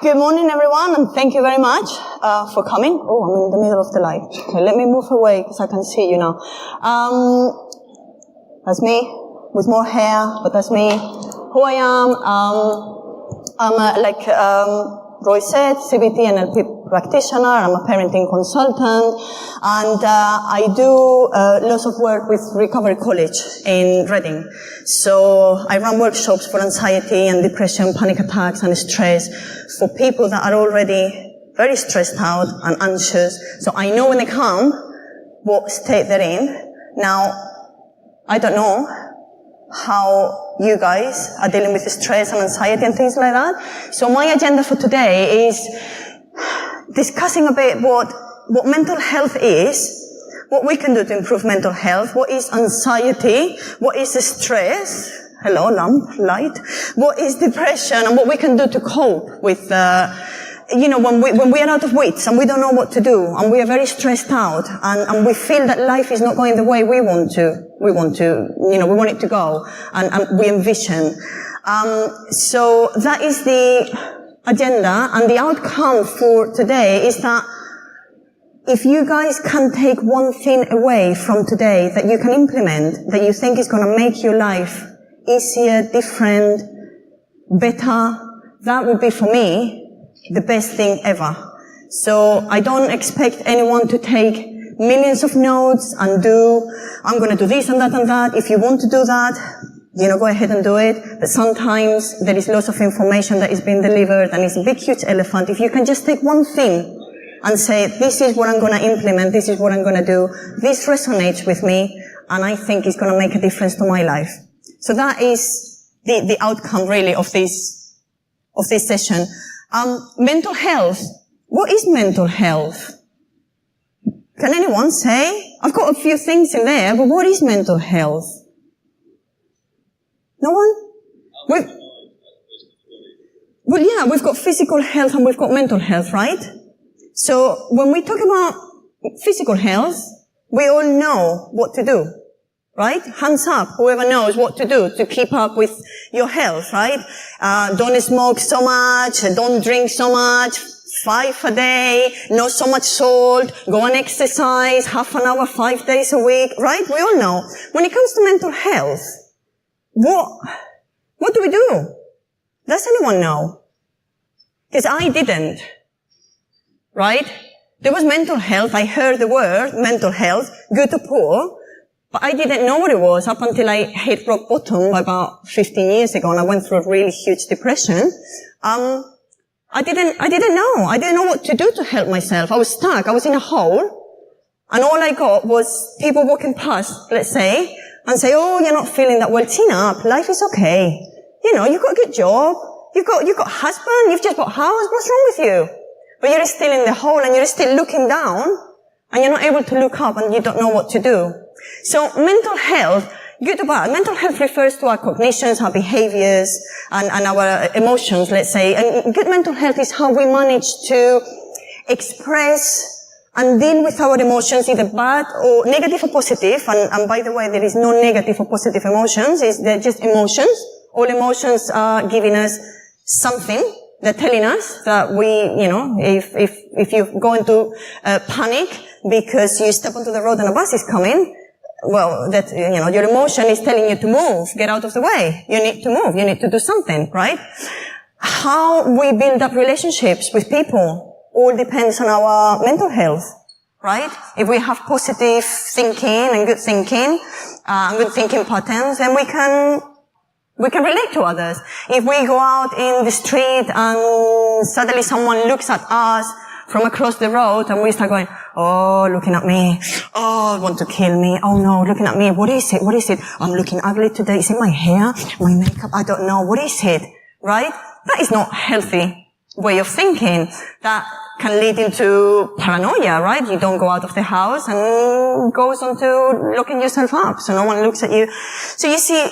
Good morning, everyone, and thank you very much for coming. Oh, I'm in the middle of the light. Okay, let me move away because I can see you now. That's me, with more hair, but that's me. Who I am, I'm Roy said, CBT NLP practitioner. I'm a parenting consultant, and I do lots of work with Recovery College in Reading. So I run workshops for anxiety and depression, panic attacks and stress for people that are already very stressed out and anxious. So I know when they come what state they're in. Now, I don't know how you guys are dealing with stress and anxiety and things like that. So my agenda for today is discussing a bit what mental health is, what we can do to improve mental health, what is anxiety, what is stress, hello, lamp, light, what is depression, and what we can do to cope with when we are out of wits and we don't know what to do and we are very stressed out and we feel that life is not going the way we want it to go and we envision. So that is the agenda, and the outcome for today is that if you guys can take one thing away from today that you can implement, that you think is going to make your life easier, different, better, that would be for me the best thing ever. So I don't expect anyone to take millions of notes and I'm going to do this and that and that. If you want to do that, go ahead and do it. But sometimes there is lots of information that is being delivered and it's a big, huge elephant. If you can just take one thing and say, this is what I'm going to implement, this is what I'm going to do, this resonates with me, and I think it's going to make a difference to my life. So that is the outcome really of this session. Mental health. What is mental health? Can anyone say? I've got a few things in there, but what is mental health? No one? We've got physical health and we've got mental health, right? So when we talk about physical health, we all know what to do. Right? Hands up, whoever knows what to do to keep up with your health, right? Don't smoke so much, don't drink so much, 5 a day, not so much salt, go and exercise, half an hour, 5 days a week, right? We all know. When it comes to mental health, what do we do? Does anyone know? Because I didn't. Right? There was mental health, I heard the word mental health, good to poor, but I didn't know what it was up until I hit rock bottom about 15 years ago and I went through a really huge depression. I didn't know. I didn't know what to do to help myself. I was stuck. I was in a hole. And all I got was people walking past, let's say, and say, oh, you're not feeling that well. Chin up. Life is okay. You've got a good job. You've got a husband. You've just bought a house. What's wrong with you? But you're still in the hole and you're still looking down and you're not able to look up and you don't know what to do. So mental health, good or bad, mental health refers to our cognitions, our behaviors, and our emotions, let's say. And good mental health is how we manage to express and deal with our emotions, either bad or negative or positive. And by the way, there is no negative or positive emotions. They're just emotions. All emotions are giving us something. They're telling us that if you go into panic because you step onto the road and a bus is coming, well, your emotion is telling you to move, get out of the way. You need to move, you need to do something, right? How we build up relationships with people all depends on our mental health, right? If we have positive thinking and good thinking patterns, then we can relate to others. If we go out in the street and suddenly someone looks at us from across the road and we start going, oh, looking at me. Oh, want to kill me. Oh no, looking at me. What is it? What is it? I'm looking ugly today. Is it my hair? My makeup? I don't know. What is it? Right? That is not a healthy way of thinking. That can lead into paranoia, right? You don't go out of the house and goes on to locking yourself up so no one looks at you. So you see,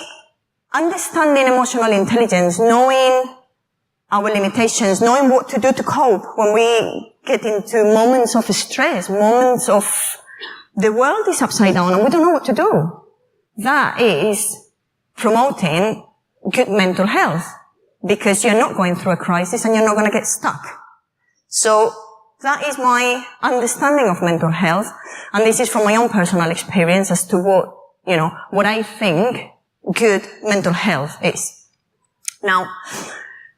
understanding emotional intelligence, knowing our limitations, knowing what to do to cope when we get into moments of stress, moments of the world is upside down and we don't know what to do. That is promoting good mental health. because you're not going through a crisis and you're not going to get stuck. So that is my understanding of mental health. And this is from my own personal experience as to what I think good mental health is. Now,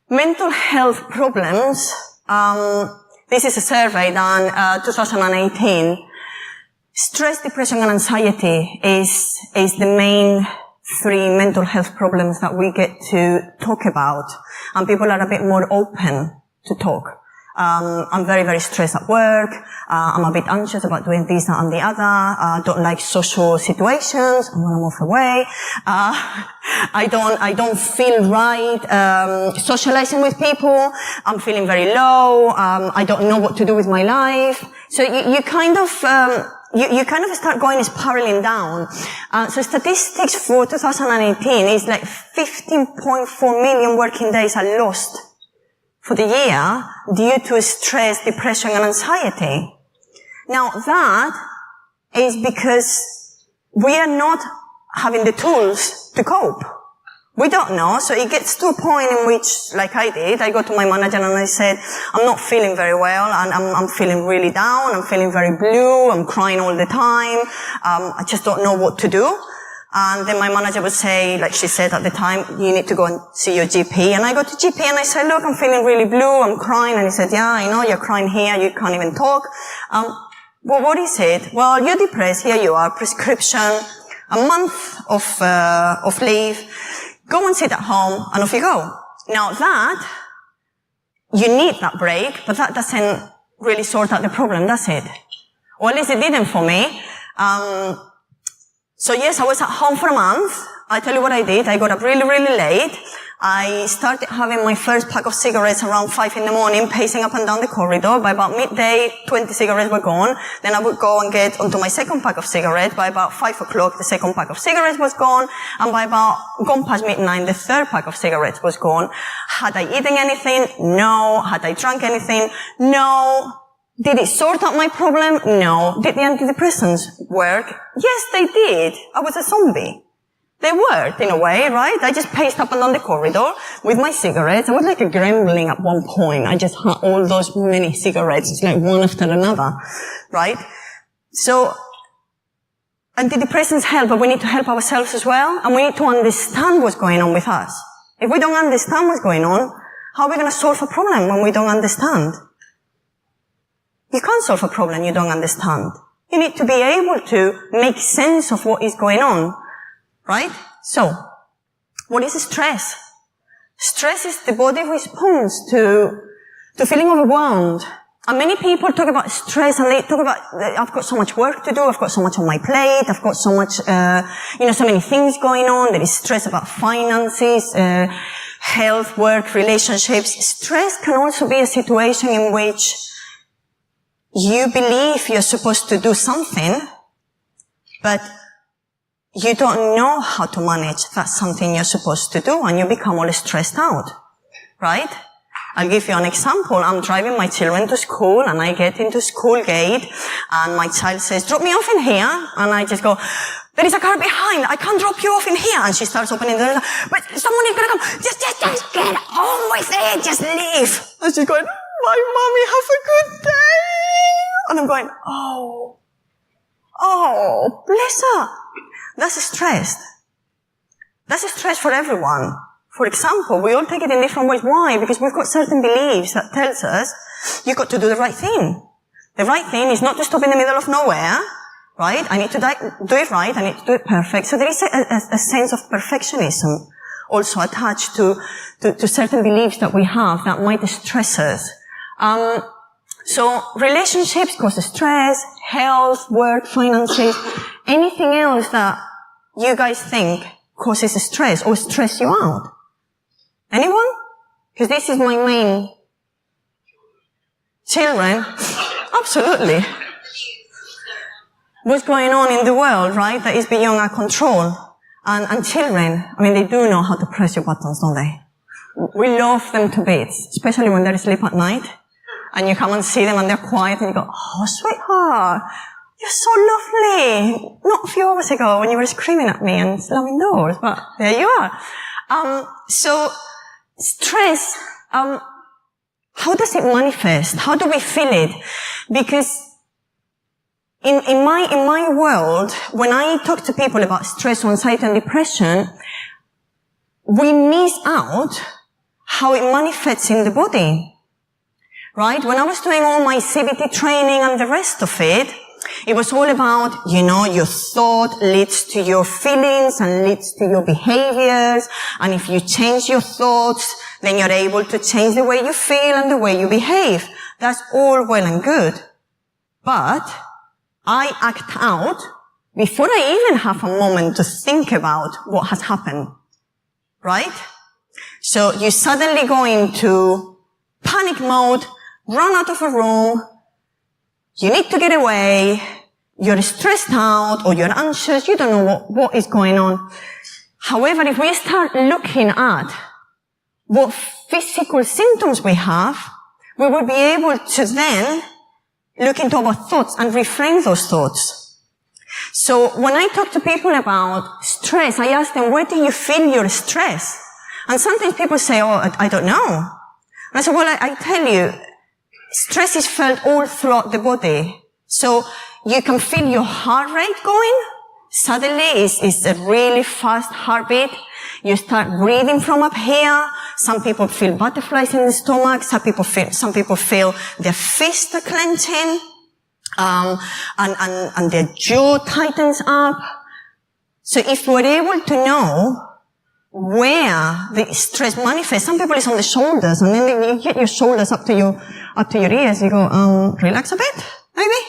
mental health problems, this is a survey done, 2018. Stress, depression, and anxiety is the main 3 mental health problems that we get to talk about. And people are a bit more open to talk. I'm very, very stressed at work. I'm a bit anxious about doing this, that, and the other. Don't like social situations. I want to move away. I don't feel right, socializing with people. I'm feeling very low. I don't know what to do with my life. So you kind of start going spiraling down. So statistics for 2018 is like 15.4 million working days are lost for the year due to stress, depression, and anxiety. Now that is because we are not having the tools to cope. We don't know, so it gets to a point in which, like I did, I go to my manager and I said, I'm not feeling very well, and I'm feeling really down, I'm feeling very blue, I'm crying all the time, I just don't know what to do. And then my manager would say, like she said at the time, you need to go and see your GP. And I go to GP and I said, look, I'm feeling really blue, I'm crying. And he said, yeah, I know, you're crying here, you can't even talk. Well, what is it? Well, you're depressed, here you are, prescription, a month of leave, go and sit at home, and off you go. Now that, you need that break, but that doesn't really sort out the problem, does it? Or at least it didn't for me. So yes, I was at home for a month. I tell you what I did. I got up really, really late. I started having my first pack of cigarettes around 5 in the morning, pacing up and down the corridor. By about midday, 20 cigarettes were gone. Then I would go and get onto my second pack of cigarettes. By about 5 o'clock, the second pack of cigarettes was gone. And by about gone past midnight, the third pack of cigarettes was gone. Had I eaten anything? No. Had I drunk anything? No. Did it sort out my problem? No. Did the antidepressants work? Yes, they did. I was a zombie. They worked in a way, right? I just paced up and down the corridor with my cigarettes. I was like a gremlin at one point. I just had all those many cigarettes. It's like one after another, right? So, antidepressants help, but we need to help ourselves as well. And we need to understand what's going on with us. If we don't understand what's going on, how are we going to solve a problem when we don't understand? You can't solve a problem you don't understand. You need to be able to make sense of what is going on, right? So, what is stress? Stress is the body response to feeling overwhelmed. And many people talk about stress and they talk about, I've got so much work to do, I've got so much on my plate, I've got so much, so many things going on. There is stress about finances, health, work, relationships. Stress can also be a situation in which you believe you're supposed to do something, but you don't know how to manage that something you're supposed to do, and you become all stressed out, right? I'll give you an example. I'm driving my children to school, and I get into school gate, and my child says, drop me off in here, and I just go, there is a car behind, I can't drop you off in here, and she starts opening the door, but someone is gonna come, just get on with it, just leave. And she's going, my mommy, have a good day. And I'm going, oh, bless her. That's stressed. That's stress for everyone. For example, we all take it in different ways. Why? Because we've got certain beliefs that tells us you've got to do the right thing. The right thing is not to stop in the middle of nowhere, right? I need to do it right. I need to do it perfect. So there is a sense of perfectionism also attached to certain beliefs that we have that might stress us. So relationships cause stress, health, work, finances, anything else that you guys think causes stress or stress you out. Anyone? Because this is my main. Children? Absolutely. What's going on in the world, right, that is beyond our control. And children, I mean, they do know how to press your buttons, don't they? We love them to bits, especially when they're asleep at night. And you come and see them and they're quiet and you go, oh, sweetheart, you're so lovely. Not a few hours ago when you were screaming at me and slamming doors, but there you are. So stress, how does it manifest? How do we feel it? Because in my world, when I talk to people about stress, anxiety, and depression, we miss out how it manifests in the body. Right? When I was doing all my CBT training and the rest of it, it was all about, your thought leads to your feelings and leads to your behaviors. And if you change your thoughts, then you're able to change the way you feel and the way you behave. That's all well and good. But I act out before I even have a moment to think about what has happened. Right? So you suddenly go into panic mode, run out of a room, you need to get away, you're stressed out or you're anxious, you don't know what is going on. However, if we start looking at what physical symptoms we have, we will be able to then look into our thoughts and reframe those thoughts. So when I talk to people about stress, I ask them, where do you feel your stress? And sometimes people say, I don't know. And I say, well, I tell you, stress is felt all throughout the body. So you can feel your heart rate going. Suddenly it's a really fast heartbeat. You start breathing from up here. Some people feel butterflies in the stomach. Some people feel their fists are clenching. And their jaw tightens up. So if we're able to know where the stress manifests, some people it's on the shoulders, and then you get your shoulders up to your ears. You go, relax a bit, maybe,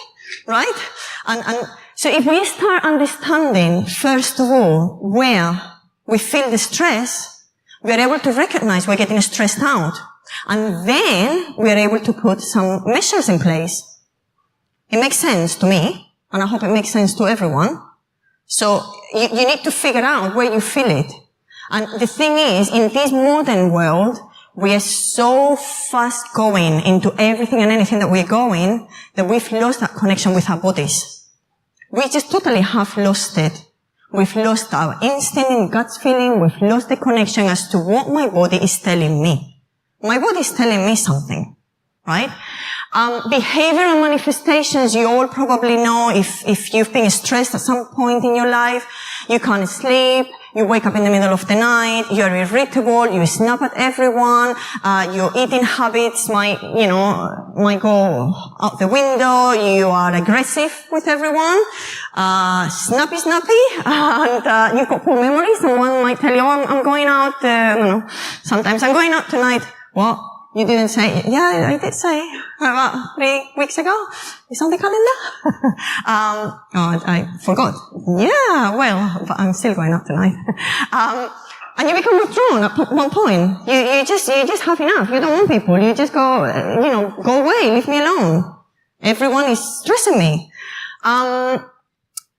right? And so if we start understanding, first of all, where we feel the stress, we are able to recognize we're getting stressed out. And then we are able to put some measures in place. It makes sense to me, and I hope it makes sense to everyone. So you need to figure out where you feel it. And the thing is, in this modern world, we are so fast going into everything and anything that we're going that we've lost that connection with our bodies. We just totally have lost it. We've lost our instinct and gut feeling. We've lost the connection as to what my body is telling me. My body is telling me something, right? Behavioral manifestations, you all probably know if you've been stressed at some point in your life, you can't sleep, you wake up in the middle of the night, you're irritable, you snap at everyone, your eating habits might go out the window, you are aggressive with everyone, snappy, and you've got poor memories. Someone might tell you, I'm going out, sometimes I'm going out tonight. What? You didn't say, yeah, I did say, about 3 weeks ago. It's on the calendar. I forgot. Yeah, well, but I'm still going out tonight. And you become withdrawn at one point. You just have enough. You don't want people. You just go, go away, leave me alone. Everyone is stressing me.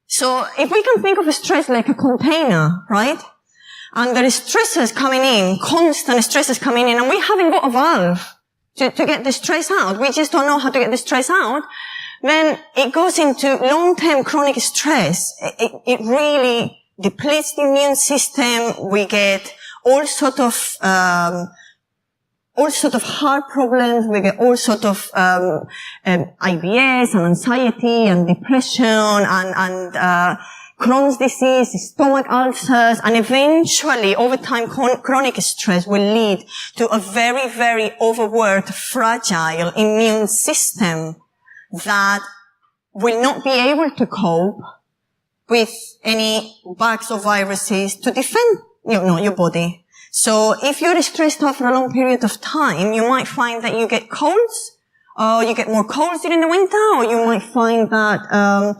So if we can think of stress like a container, right? And there is stresses coming in, constant stresses coming in, and we haven't got a valve to get the stress out. We just don't know how to get the stress out. Then it goes into long-term chronic stress. It really depletes the immune system. We get all sort of heart problems. We get all sort of IBS and anxiety and depression and Crohn's disease, stomach ulcers, and eventually, over time, chronic stress will lead to a very, very overworked, fragile immune system that will not be able to cope with any bugs or viruses to defend, your body. So if you're stressed out for a long period of time, you might find that you get colds, or you get more colds during the winter, or you might find that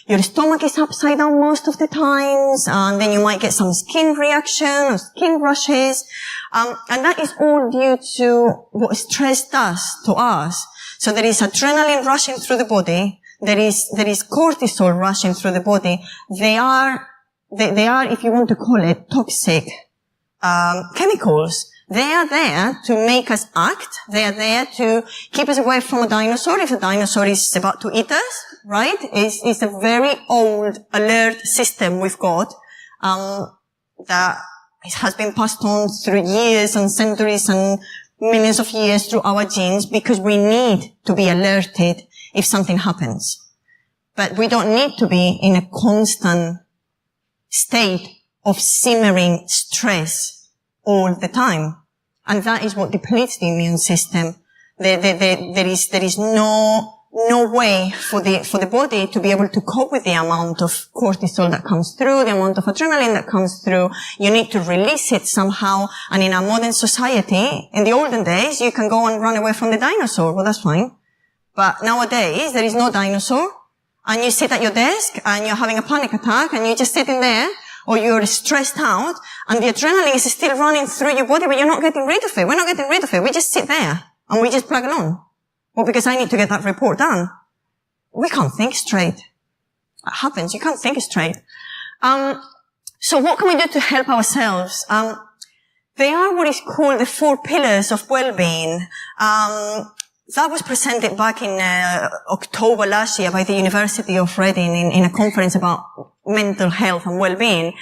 your stomach is upside down most of the times, and then you might get some skin reaction or skin rashes. And that is all due to what stress does to us. So there is adrenaline rushing through the body. There is cortisol rushing through the body. They are, if you want to call it, toxic chemicals. They are there to make us act. They are there to keep us away from a dinosaur if a dinosaur is about to eat us, right? It's a very old alert system we've got, that It has been passed on through years and centuries and millions of years through our genes because we need to be alerted if something happens. But we don't need to be in a constant state of simmering stress all the time. And that is what depletes the immune system. There is no way for the body to be able to cope with the amount of cortisol that comes through, the amount of adrenaline that comes through. You need to release it somehow. And in our modern society, in the olden days, you can go and run away from the dinosaur. Well, that's fine. But nowadays, there is no dinosaur. And you sit at your desk and you're having a panic attack and you're just sitting there, or you're stressed out and the adrenaline is still running through your body, but you're not getting rid of it. We're not getting rid of it. We just sit there and we just plug along. Well, because I need to get that report done. We can't think straight. It happens. You can't think straight. So what can we do to help ourselves? They are what is called the 4 pillars of well-being. That was presented back in October last year by the University of Reading in a conference about mental health and well-being.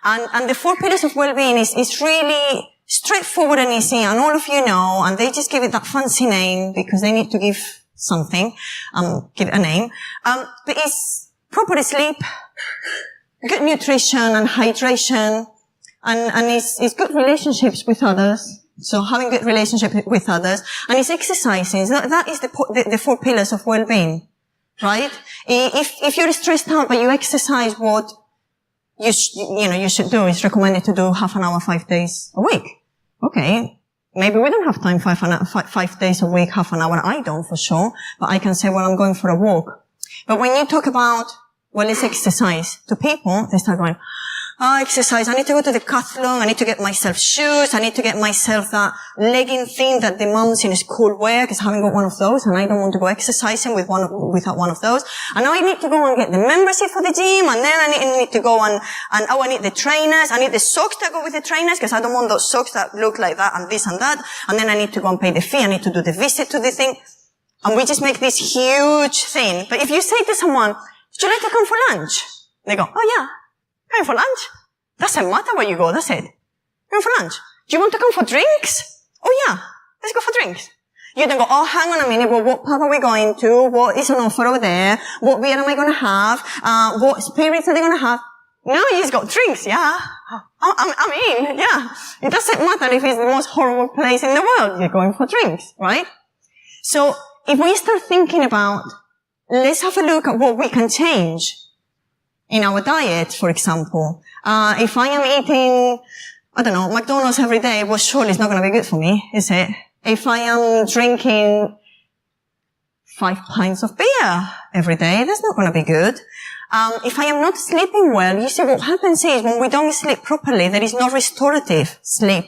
And the 4 pillars of well-being is really straightforward and easy, and all of you know, and they just give it that fancy name because they need to give something, give it a name. But it's proper sleep, good nutrition and hydration, and it's good relationships with others. So having good relationship with others, and it's exercising. That is the 4 pillars of well-being, right? If you're stressed out but you exercise, what you should do is recommended to do half an hour 5 days a week. Okay. Maybe we don't have time 5 days a week, half an hour. I don't for sure, but I can say, well, I'm going for a walk. But when you talk about, well, let's exercise, to people, they start going, exercise. I need to go to the decathlon. I need to get myself shoes. I need to get myself that legging thing that the moms in school wear because I haven't got one of those and I don't want to go exercising without one of those. And now I need to go and get the membership for the gym, and then I need to go and I need the trainers. I need the socks that go with the trainers because I don't want those socks that look like that and this and that. And then I need to go and pay the fee. I need to do the visit to the thing. And we just make this huge thing. But if you say to someone, would you like to come for lunch? They go, oh yeah. Going for lunch? Doesn't matter where you go, does it? Going for lunch. Do you want to come for drinks? Oh yeah, let's go for drinks. You then go, oh, hang on a minute, well, what pub are we going to? What is an offer over there? What beer am I going to have? What spirits are they going to have? No, you just got drinks, yeah. I mean, yeah. It doesn't matter if it's the most horrible place in the world. You're going for drinks, right? So, if we start thinking about, let's have a look at what we can change in our diet, for example. If I am eating, I don't know, McDonald's every day, well, surely it's not going to be good for me, is it? If I am drinking 5 pints of beer every day, that's not going to be good. If I am not sleeping well, you see what happens is when we don't sleep properly, there is no restorative sleep.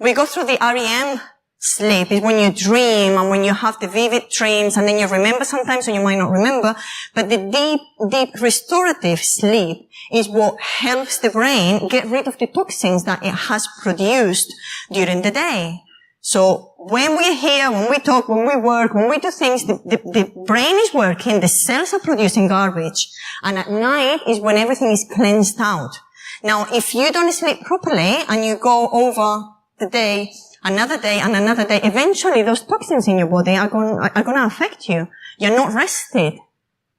We go through the REM sleep, is when you dream and when you have the vivid dreams and then you remember sometimes or you might not remember. But the deep restorative sleep is what helps the brain get rid of the toxins that it has produced during the day. So when we're here, when we talk, when we work, when we do things, the brain is working, the cells are producing garbage. And at night is when everything is cleansed out. Now, if you don't sleep properly and you go over the day, another day and another day, eventually those toxins in your body are going to affect you. You're not rested.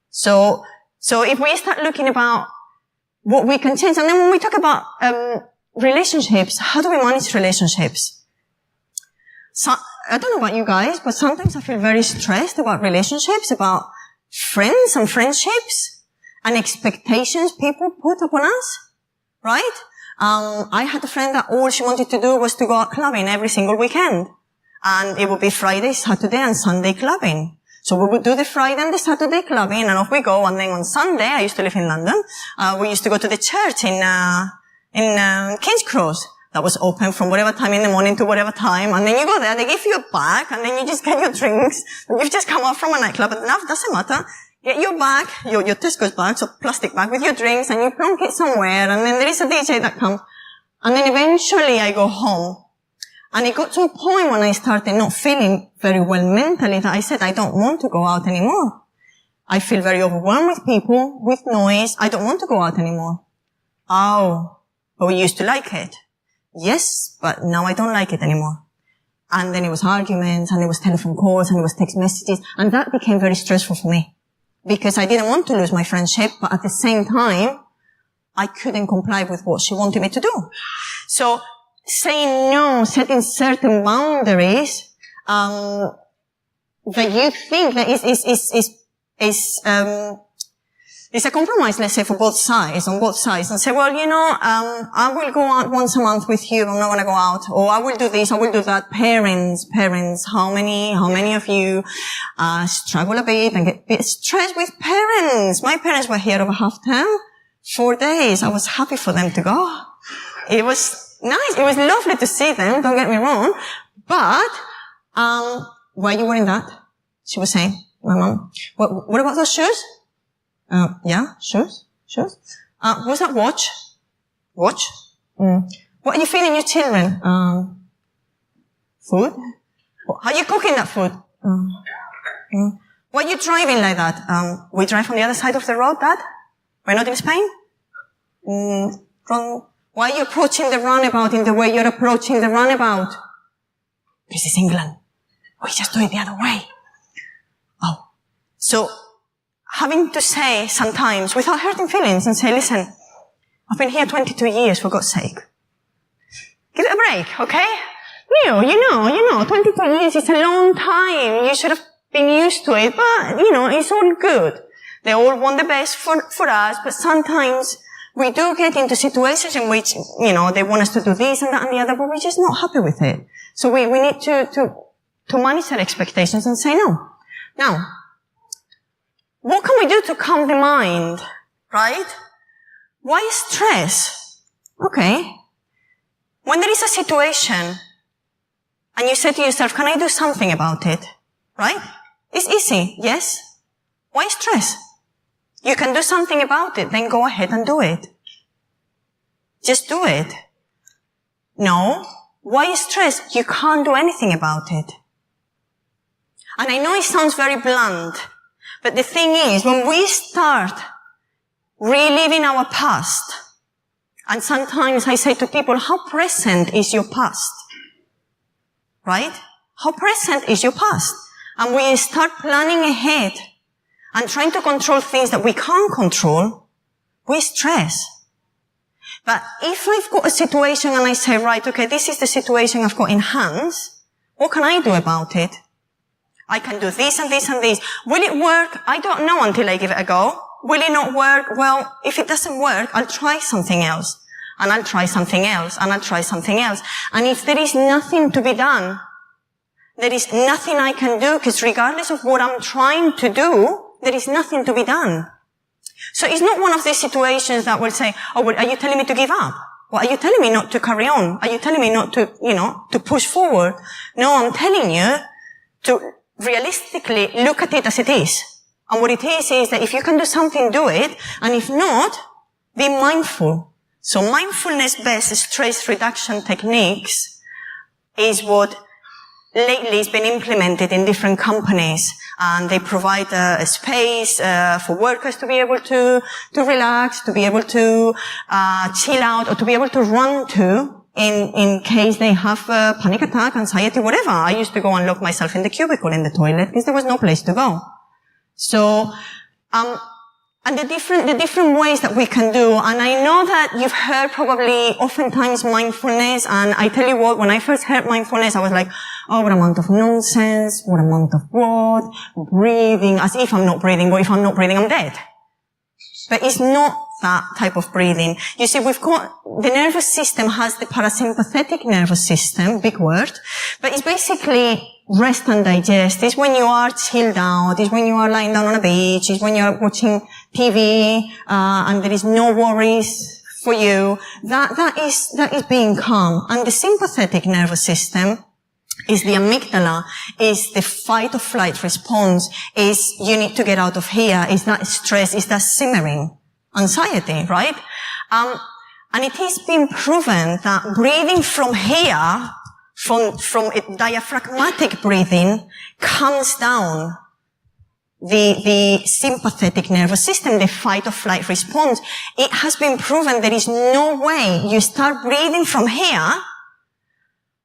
So if we start looking about what we can change, and then when we talk about, relationships, how do we manage relationships? So, I don't know about you guys, but sometimes I feel very stressed about relationships, about friends and friendships and expectations people put upon us, right? I had a friend that all she wanted to do was to go out clubbing every single weekend. And it would be Friday, Saturday and Sunday clubbing. So we would do the Friday and the Saturday clubbing and off we go. And then on Sunday, I used to live in London, we used to go to the church in King's Cross. That was open from whatever time in the morning to whatever time. And then you go there, they give you a bag, and then you just get your drinks. You've just come out from a nightclub, but enough, doesn't matter. Get your bag, your Tesco's bag, so plastic bag with your drinks, and you plonk it somewhere, and then there is a DJ that comes. And then eventually I go home. And it got to a point when I started not feeling very well mentally that I said, I don't want to go out anymore. I feel very overwhelmed with people, with noise. I don't want to go out anymore. Oh, but we used to like it. Yes, but now I don't like it anymore. And then it was arguments, and it was telephone calls, and it was text messages, and that became very stressful for me. Because I didn't want to lose my friendship, but at the same time, I couldn't comply with what she wanted me to do. So, saying no, setting certain boundaries, that you think that is a compromise, let's say, for both sides, on both sides, and say, well, I will go out once a month with you, I'm not gonna go out, or I will do this, I will do that. Parents, how many of you, struggle a bit and get a bit stressed with parents? My parents were here over half term, 4 days. I was happy for them to go. It was nice. It was lovely to see them, don't get me wrong. But, why are you wearing that? She was saying, my mom. What about those shoes? Yeah, shoes. What's that watch? Watch? What are you feeding your children? Food? How are you cooking that food? Why are you driving like that? We drive on the other side of the road, Dad? We're not in Spain? Why are you approaching the runabout in the way you're approaching the runabout? This is England. We just do it the other way. Oh. So, having to say sometimes, without hurting feelings, and say, listen, I've been here 22 years, for God's sake. Give it a break, okay? You know, 22 years is a long time. You should have been used to it, but, it's all good. They all want the best for us, but sometimes we do get into situations in which, they want us to do this and that and the other, but we're just not happy with it. So we need to manage our expectations and say no. Now, what can we do to calm the mind, right? Why stress? Okay. When there is a situation and you say to yourself, can I do something about it? Right? It's easy, yes? Why stress? You can do something about it, then go ahead and do it. Just do it. No. Why stress? You can't do anything about it. And I know it sounds very blunt, but the thing is, when we start reliving our past, and sometimes I say to people, how present is your past? Right? How present is your past? And we start planning ahead and trying to control things that we can't control, we stress. But if I've got a situation and I say, right, okay, this is the situation I've got in hands, what can I do about it? I can do this and this and this. Will it work? I don't know until I give it a go. Will it not work? Well, if it doesn't work, I'll try something else. And I'll try something else. And I'll try something else. And if there is nothing to be done, there is nothing I can do, because regardless of what I'm trying to do, there is nothing to be done. So it's not one of these situations that will say, oh, well, are you telling me to give up? Well, are you telling me not to carry on? Are you telling me not to, to push forward? No, I'm telling you to realistically look at it as it is. And what it is that if you can do something, do it. And if not, be mindful. So mindfulness-based stress reduction techniques is what lately has been implemented in different companies. And they provide a space for workers to be able to relax, to be able to chill out, or to be able to run to in case they have a panic attack, anxiety, whatever. I used to go and lock myself in the cubicle in the toilet because there was no place to go. So, and the different ways that we can do, and I know that you've heard probably oftentimes mindfulness, and I tell you what, when I first heard mindfulness, I was like, oh, what amount of nonsense, what amount of what, breathing, as if I'm not breathing, but if I'm not breathing, I'm dead. But it's not that type of breathing. You see, we've got, the nervous system has the parasympathetic nervous system, big word, but it's basically rest and digest. It's when you are chilled out, it's when you are lying down on a beach, it's when you are watching TV, and there is no worries for you. That is being calm. And the sympathetic nervous system is the amygdala, is the fight or flight response, is you need to get out of here, is that stress, is that simmering anxiety, right? And it has been proven that breathing from here, from a diaphragmatic breathing, calms down the sympathetic nervous system, the fight or flight response, it has been proven there is no way you start breathing from here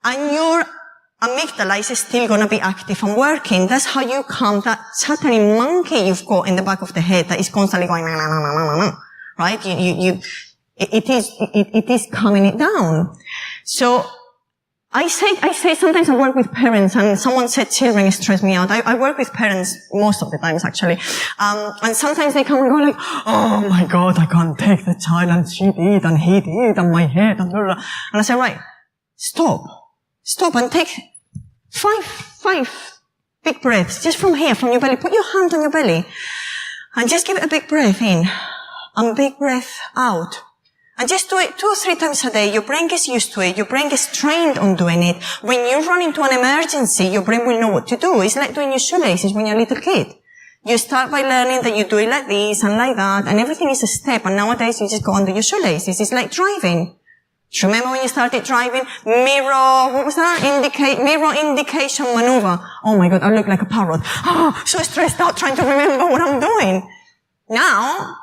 and your amygdala is still going to be active and working. That's how you calm that chattering monkey you've got in the back of the head that is constantly going, right? It is calming it down. So, I say sometimes I work with parents, and someone said children stress me out. I work with parents most of the times, actually. And sometimes they come and go like, oh my God, I can't take the child, and she did, and he did, and my head, and blah, blah. And I say, right, stop and take five big breaths, just from here, from your belly. Put your hand on your belly, and just give it a big breath in, and big breath out. And just do it 2 or 3 times a day. Your brain gets used to it. Your brain gets trained on doing it. When you run into an emergency, your brain will know what to do. It's like doing your shoelaces when you're a little kid. You start by learning that you do it like this and like that, and everything is a step. And nowadays, you just go under your shoelaces. It's like driving. Do you remember when you started driving? What was that? Mirror indication maneuver. Oh my God, I look like a parrot. Oh, so stressed out trying to remember what I'm doing. Now,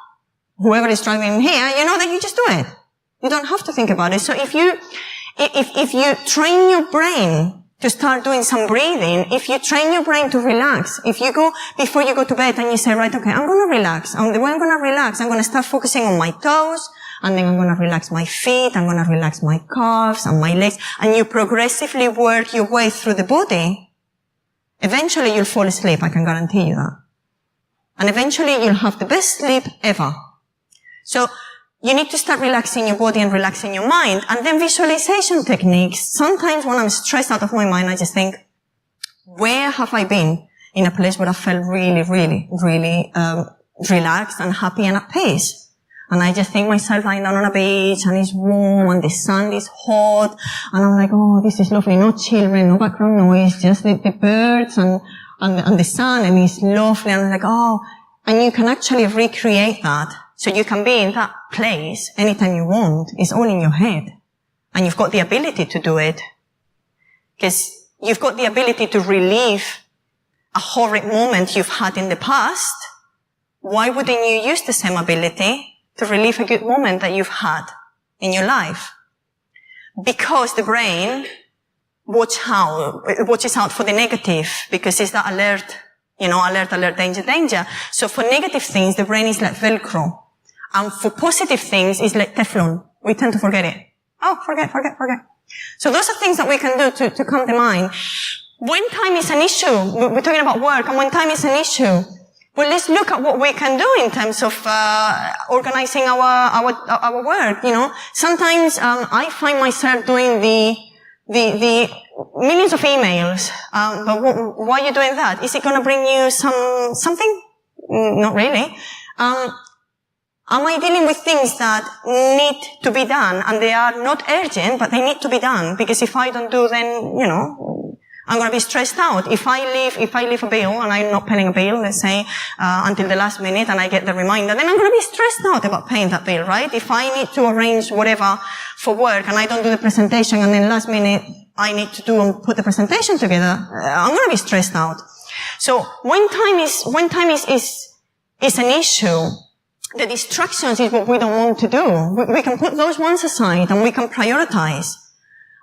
whoever is driving here, you know that you just do it. You don't have to think about it. So if you train your brain to start doing some breathing, if you train your brain to relax, before you go to bed and you say, right, okay, I'm going to relax. And the way I'm going to relax, I'm going to start focusing on my toes, and then I'm going to relax my feet, I'm going to relax my calves and my legs, and you progressively work your way through the body. Eventually you'll fall asleep, I can guarantee you that. And eventually you'll have the best sleep ever. So, you need to start relaxing your body and relaxing your mind. And then visualization techniques. Sometimes when I'm stressed out of my mind, I just think, where have I been in a place where I felt really, really, really, relaxed and happy and at peace? And I just think myself lying down on a beach, and it's warm, and the sun is hot, and I'm like, oh, this is lovely. No children, no background noise, just the birds and the sun, and it's lovely. And I'm like, oh, and you can actually recreate that. So you can be in that place anytime you want. It's all in your head. And you've got the ability to do it. Because you've got the ability to relieve a horrid moment you've had in the past. Why wouldn't you use the same ability to relieve a good moment that you've had in your life? Because the brain watches out for the negative, because it's that alert, alert, danger, danger. So for negative things, the brain is like Velcro. And for positive things, it's like Teflon. We tend to forget it. Oh, forget. So those are things that we can do to calm the mind. When time is an issue, we're talking about work, and when time is an issue, well, let's look at what we can do in terms of organizing our work. Sometimes I find myself doing the millions of emails. But why are you doing that? Is it going to bring you something? Not really. Am I dealing with things that need to be done, and they are not urgent, but they need to be done? Because if I don't do, then, I'm going to be stressed out. If I leave a bill and I'm not paying a bill, let's say, until the last minute, and I get the reminder, then I'm going to be stressed out about paying that bill, right? If I need to arrange whatever for work and I don't do the presentation, and then last minute I need to do and put the presentation together, I'm going to be stressed out. So when time is an issue, the distractions is what we don't want to do. We can put those ones aside and we can prioritize.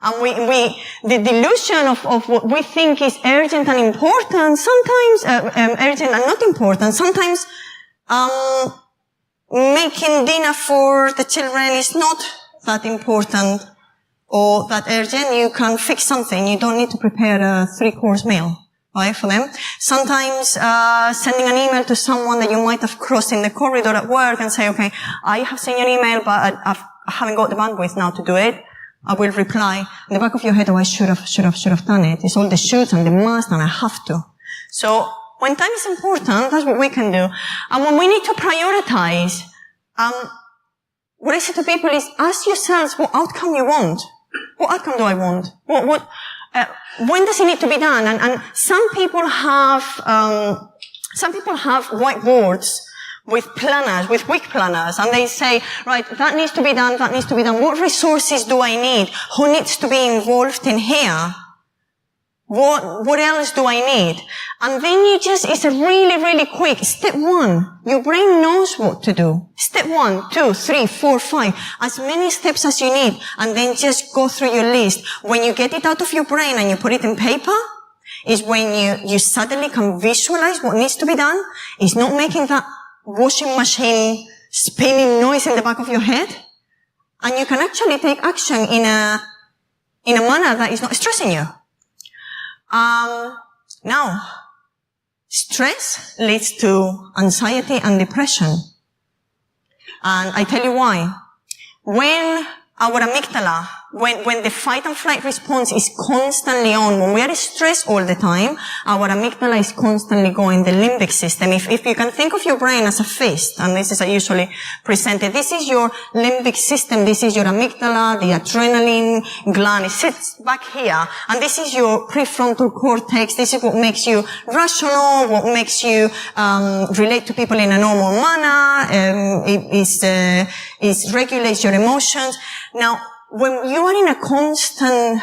And the delusion of what we think is urgent and important, sometimes, urgent and not important, sometimes, making dinner for the children is not that important or that urgent. You can fix something. You don't need to prepare a 3-course meal. Right, for them. Sometimes, sending an email to someone that you might have crossed in the corridor at work and say, okay, I have sent your email, but I haven't got the bandwidth now to do it. I will reply. In the back of your head, oh, I should have done it. It's all the shoulds and the must, and I have to. So, when time is important, that's what we can do. And when we need to prioritize, what I say to people is, ask yourselves what outcome you want. What outcome do I want? When does it need to be done? And some people have whiteboards with planners, with week planners, and they say, right, that needs to be done, that needs to be done. What resources do I need? Who needs to be involved in here? What else do I need? And then it's a really, really quick. Step 1. Your brain knows what to do. Step 1, 2, 3, 4, 5. As many steps as you need. And then just go through your list. When you get it out of your brain and you put it in paper, is when you suddenly can visualize what needs to be done. It's not making that washing machine spinning noise in the back of your head. And you can actually take action in a manner that is not stressing you. Now, stress leads to anxiety and depression. And I tell you why. When our amygdala, when the fight and flight response is constantly on, when we are stressed all the time, our amygdala is constantly going, the limbic system. If you can think of your brain as a fist, and this is usually presented, this is your limbic system, this is your amygdala, the adrenaline gland, it sits back here, and this is your prefrontal cortex, this is what makes you rational, what makes you, relate to people in a normal manner, it regulates your emotions. Now, when you are in a constant,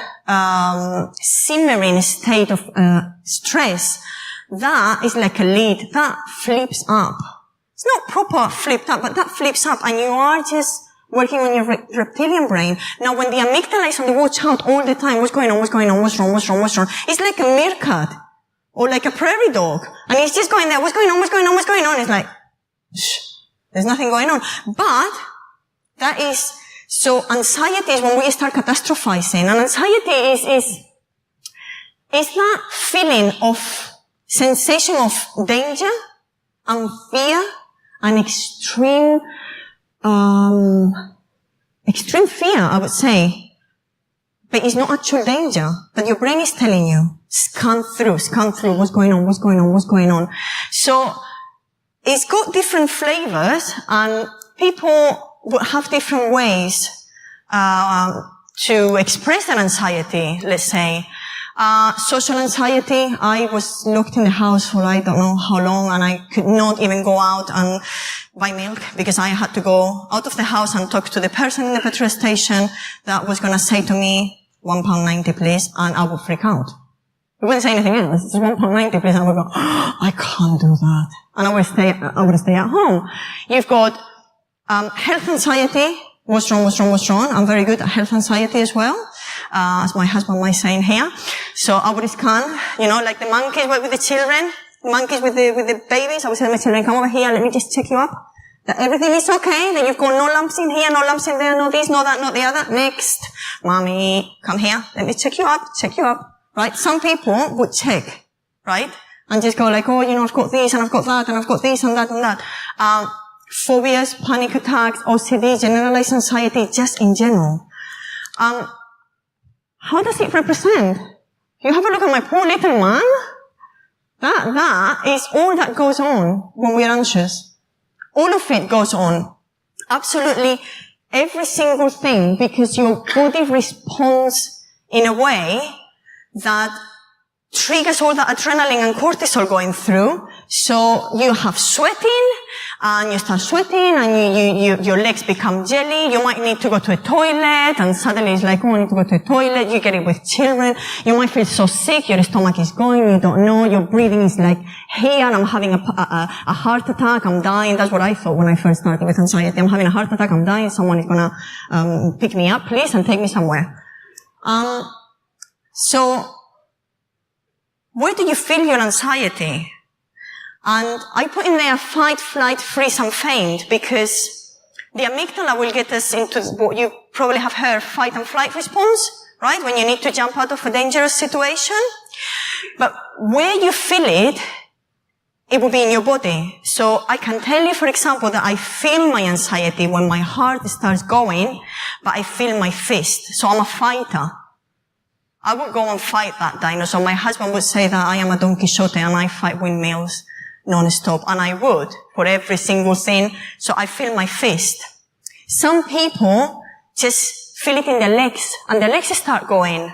simmering state of, stress, that is like a lid. That flips up. It's not proper flipped up, but that flips up and you are just working on your reptilian brain. Now, when the amygdala is on the watch out all the time, what's going on, what's going on, what's wrong, what's wrong, what's wrong? It's like a meerkat or like a prairie dog. And it's just going there, what's going on, what's going on, what's going on? It's like, shh, there's nothing going on. But that is, so anxiety is when we start catastrophizing, and anxiety is that feeling of sensation of danger and fear and extreme fear, I would say. But it's not actual danger, but your brain is telling you, scan through, what's going on, what's going on, what's going on. So it's got different flavors, and people would have different ways to express their anxiety, let's say. Social anxiety, I was locked in the house for I don't know how long, and I could not even go out and buy milk because I had to go out of the house and talk to the person in the petrol station that was going to say to me, £1.90 please, and I would freak out. He wouldn't say anything else. It's £1.90 please, and I would go, oh, I can't do that. And I would stay at home. You've got health anxiety. What's wrong? I'm very good at health anxiety as well, as my husband might say in here. So I would scan, like the monkeys with the children, monkeys with the babies. I would say to my children, come over here, let me just check you up. That everything is okay, that you've got no lumps in here, no lumps in there, no this, no that, no the other. Next. Mommy, come here, let me check you up. Right? Some people would check, right? And just go like, oh, I've got this and I've got that and I've got this and that and that. Phobias, panic attacks, OCD, generalized anxiety, just in general. How does it represent? You have a look at my poor little man. That is all that goes on when we're anxious. All of it goes on. Absolutely every single thing, because your body responds in a way that triggers all the adrenaline and cortisol going through. So you have sweating, and you start sweating, and your legs become jelly. You might need to go to a toilet, and suddenly it's like, oh, I need to go to a toilet. You get it with children. You might feel so sick, your stomach is going, you don't know, your breathing is like here, and I'm having a heart attack, I'm dying. That's what I thought when I first started with anxiety. I'm having a heart attack, I'm dying, someone is gonna pick me up, please, and take me somewhere. So where do you feel your anxiety? And I put in there fight, flight, freeze, and faint, because the amygdala will get us into what you probably have heard, fight and flight response, right? When you need to jump out of a dangerous situation. But where you feel it, it will be in your body. So I can tell you, for example, that I feel my anxiety when my heart starts going, but I feel my fist. So I'm a fighter. I would go and fight that dinosaur. My husband would say that I am a Don Quixote and I fight windmills non-stop. And I would, for every single thing. So I feel my fist. Some people just feel it in their legs, and their legs start going.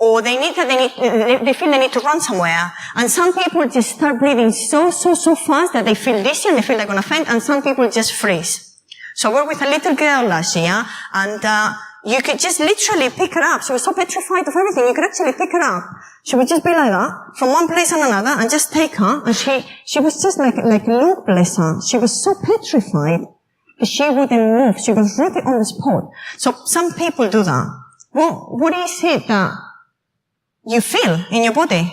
Or they feel they need to run somewhere. And some people just start breathing so fast that they feel dizzy and they feel they're gonna faint, and some people just freeze. So we're with a little girl last year, and you could just literally pick her up. She was so petrified of everything, you could actually pick her up She would just be like that, from one place and another, and just take her, and she was just like Luke, bless her. She was so petrified that she wouldn't move. She was right on the spot. So some people do that. Well, what is it that you feel in your body?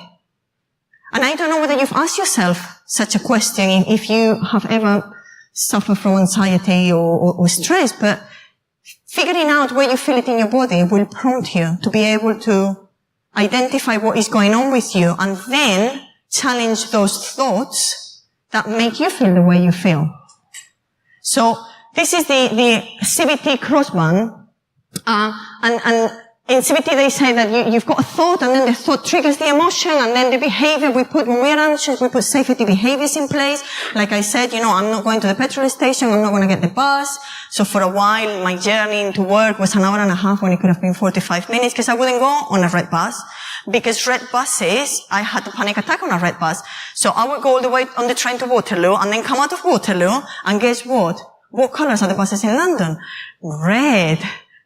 And I don't know whether you've asked yourself such a question, if you have ever suffered from anxiety or stress, but figuring out where you feel it in your body will prompt you to be able to identify what is going on with you and then challenge those thoughts that make you feel the way you feel. So this is the CBT crossband, and in CBT they say that you've got a thought, and then the thought triggers the emotion, and then the behavior when we're anxious, we put safety behaviors in place. Like I said, I'm not going to the petrol station, I'm not going to get the bus. So for a while, my journey into work was an hour and a half when it could have been 45 minutes, because I wouldn't go on a red bus. Because red buses, I had a panic attack on a red bus. So I would go all the way on the train to Waterloo, and then come out of Waterloo, and guess what? What colours are the buses in London? Red.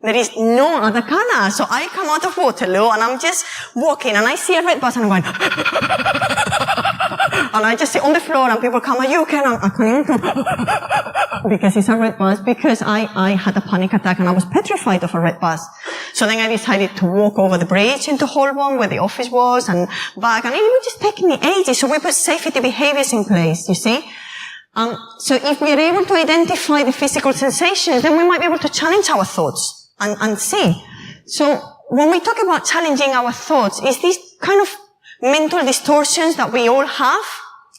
There is no other colour. So I come out of Waterloo and I'm just walking and I see a red bus and I'm going, and I just sit on the floor and people come, are you okay? And I can't even because it's a red bus, because I had a panic attack and I was petrified of a red bus. So then I decided to walk over the bridge into Holborn where the office was and back, and it would just take me ages. So we put safety behaviours in place, you see. So if we are able to identify the physical sensations, then we might be able to challenge our thoughts. And see. So when we talk about challenging our thoughts, is this kind of mental distortions that we all have,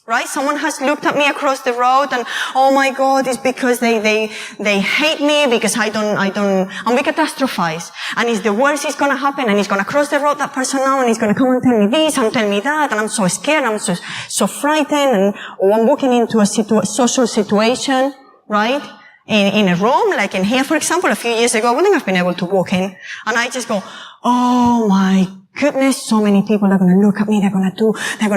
right? Someone has looked at me across the road and, oh my God, it's because they hate me because I don't, and we catastrophize. And it's the worst is gonna happen, and he's gonna cross the road, that person now, and he's gonna come and tell me this and tell me that, and I'm so scared, I'm so frightened, or I'm walking into a social situation, right? In a room, like in here, for example, a few years ago, I wouldn't have been able to walk in. And I just go, oh my goodness, so many people are going to look at me, they're going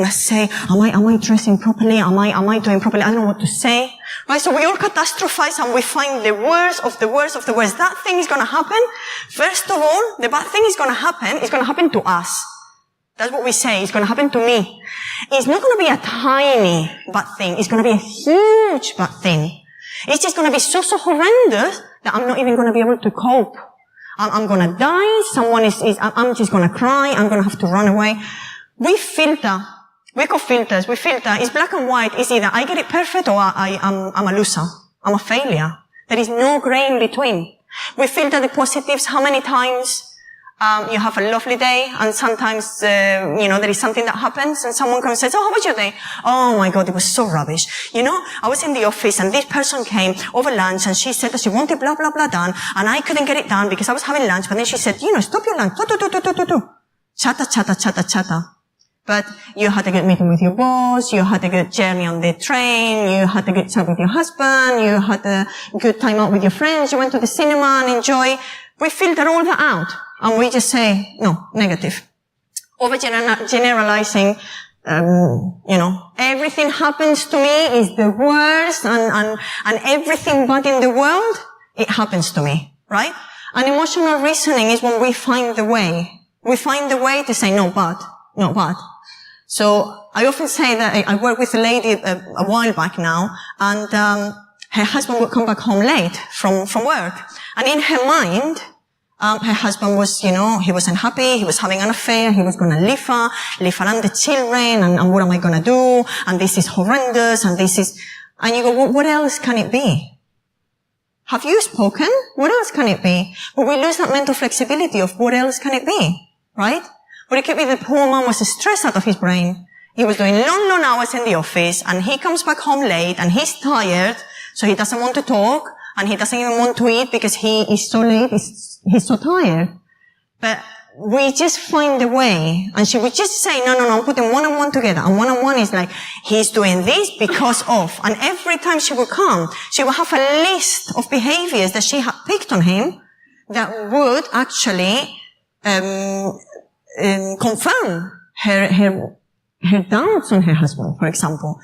to say, am I dressing properly? Am I doing properly? I don't know what to say. Right? So we all catastrophize and we find the worst of the worst of the worst. That thing is going to happen. First of all, the bad thing is going to happen. It's going to happen to us. That's what we say. It's going to happen to me. It's not going to be a tiny bad thing. It's going to be a huge bad thing. It's just going to be so horrendous that I'm not even going to be able to cope. I'm going to die. I'm just going to cry. I'm going to have to run away. We filter. We got filters. We filter. It's black and white. It's either I get it perfect or I'm a loser. I'm a failure. There is no grey in between. We filter the positives. How many times you have a lovely day, and sometimes there is something that happens and someone comes and says, oh, how was your day? Oh my God, it was so rubbish. I was in the office and this person came over lunch and she said that she wanted blah blah blah done, and I couldn't get it done because I was having lunch, but then she said, stop your lunch, chatter. But you had a good meeting with your boss, you had a good journey on the train, you had a good time with your husband, you had a good time out with your friends, you went to the cinema and enjoy. We filter all that out. And we just say, no, negative. Overgeneralizing, everything happens to me is the worst, and everything bad in the world, it happens to me, right? And emotional reasoning is when we find the way. We find the way to say, no, bad, not bad. So I often say that I worked with a lady a while back now, and her husband would come back home late from work. And in her mind, her husband was, he was unhappy, he was having an affair, he was gonna leave her and the children, and what am I gonna do? And this is horrendous, and you go, well, what else can it be? Have you spoken? What else can it be? But we lose that mental flexibility of what else can it be, right? But it could be the poor man was stressed out of his brain. He was doing long hours in the office, and he comes back home late, and he's tired, so he doesn't want to talk, and he doesn't even want to eat because he is so late, he's so tired. But we just find a way, and she would just say, no, I'm putting one and one together. And one and one is like, he's doing this because of. And every time she would come, she would have a list of behaviors that she had picked on him that would actually confirm her doubts on her husband, for example.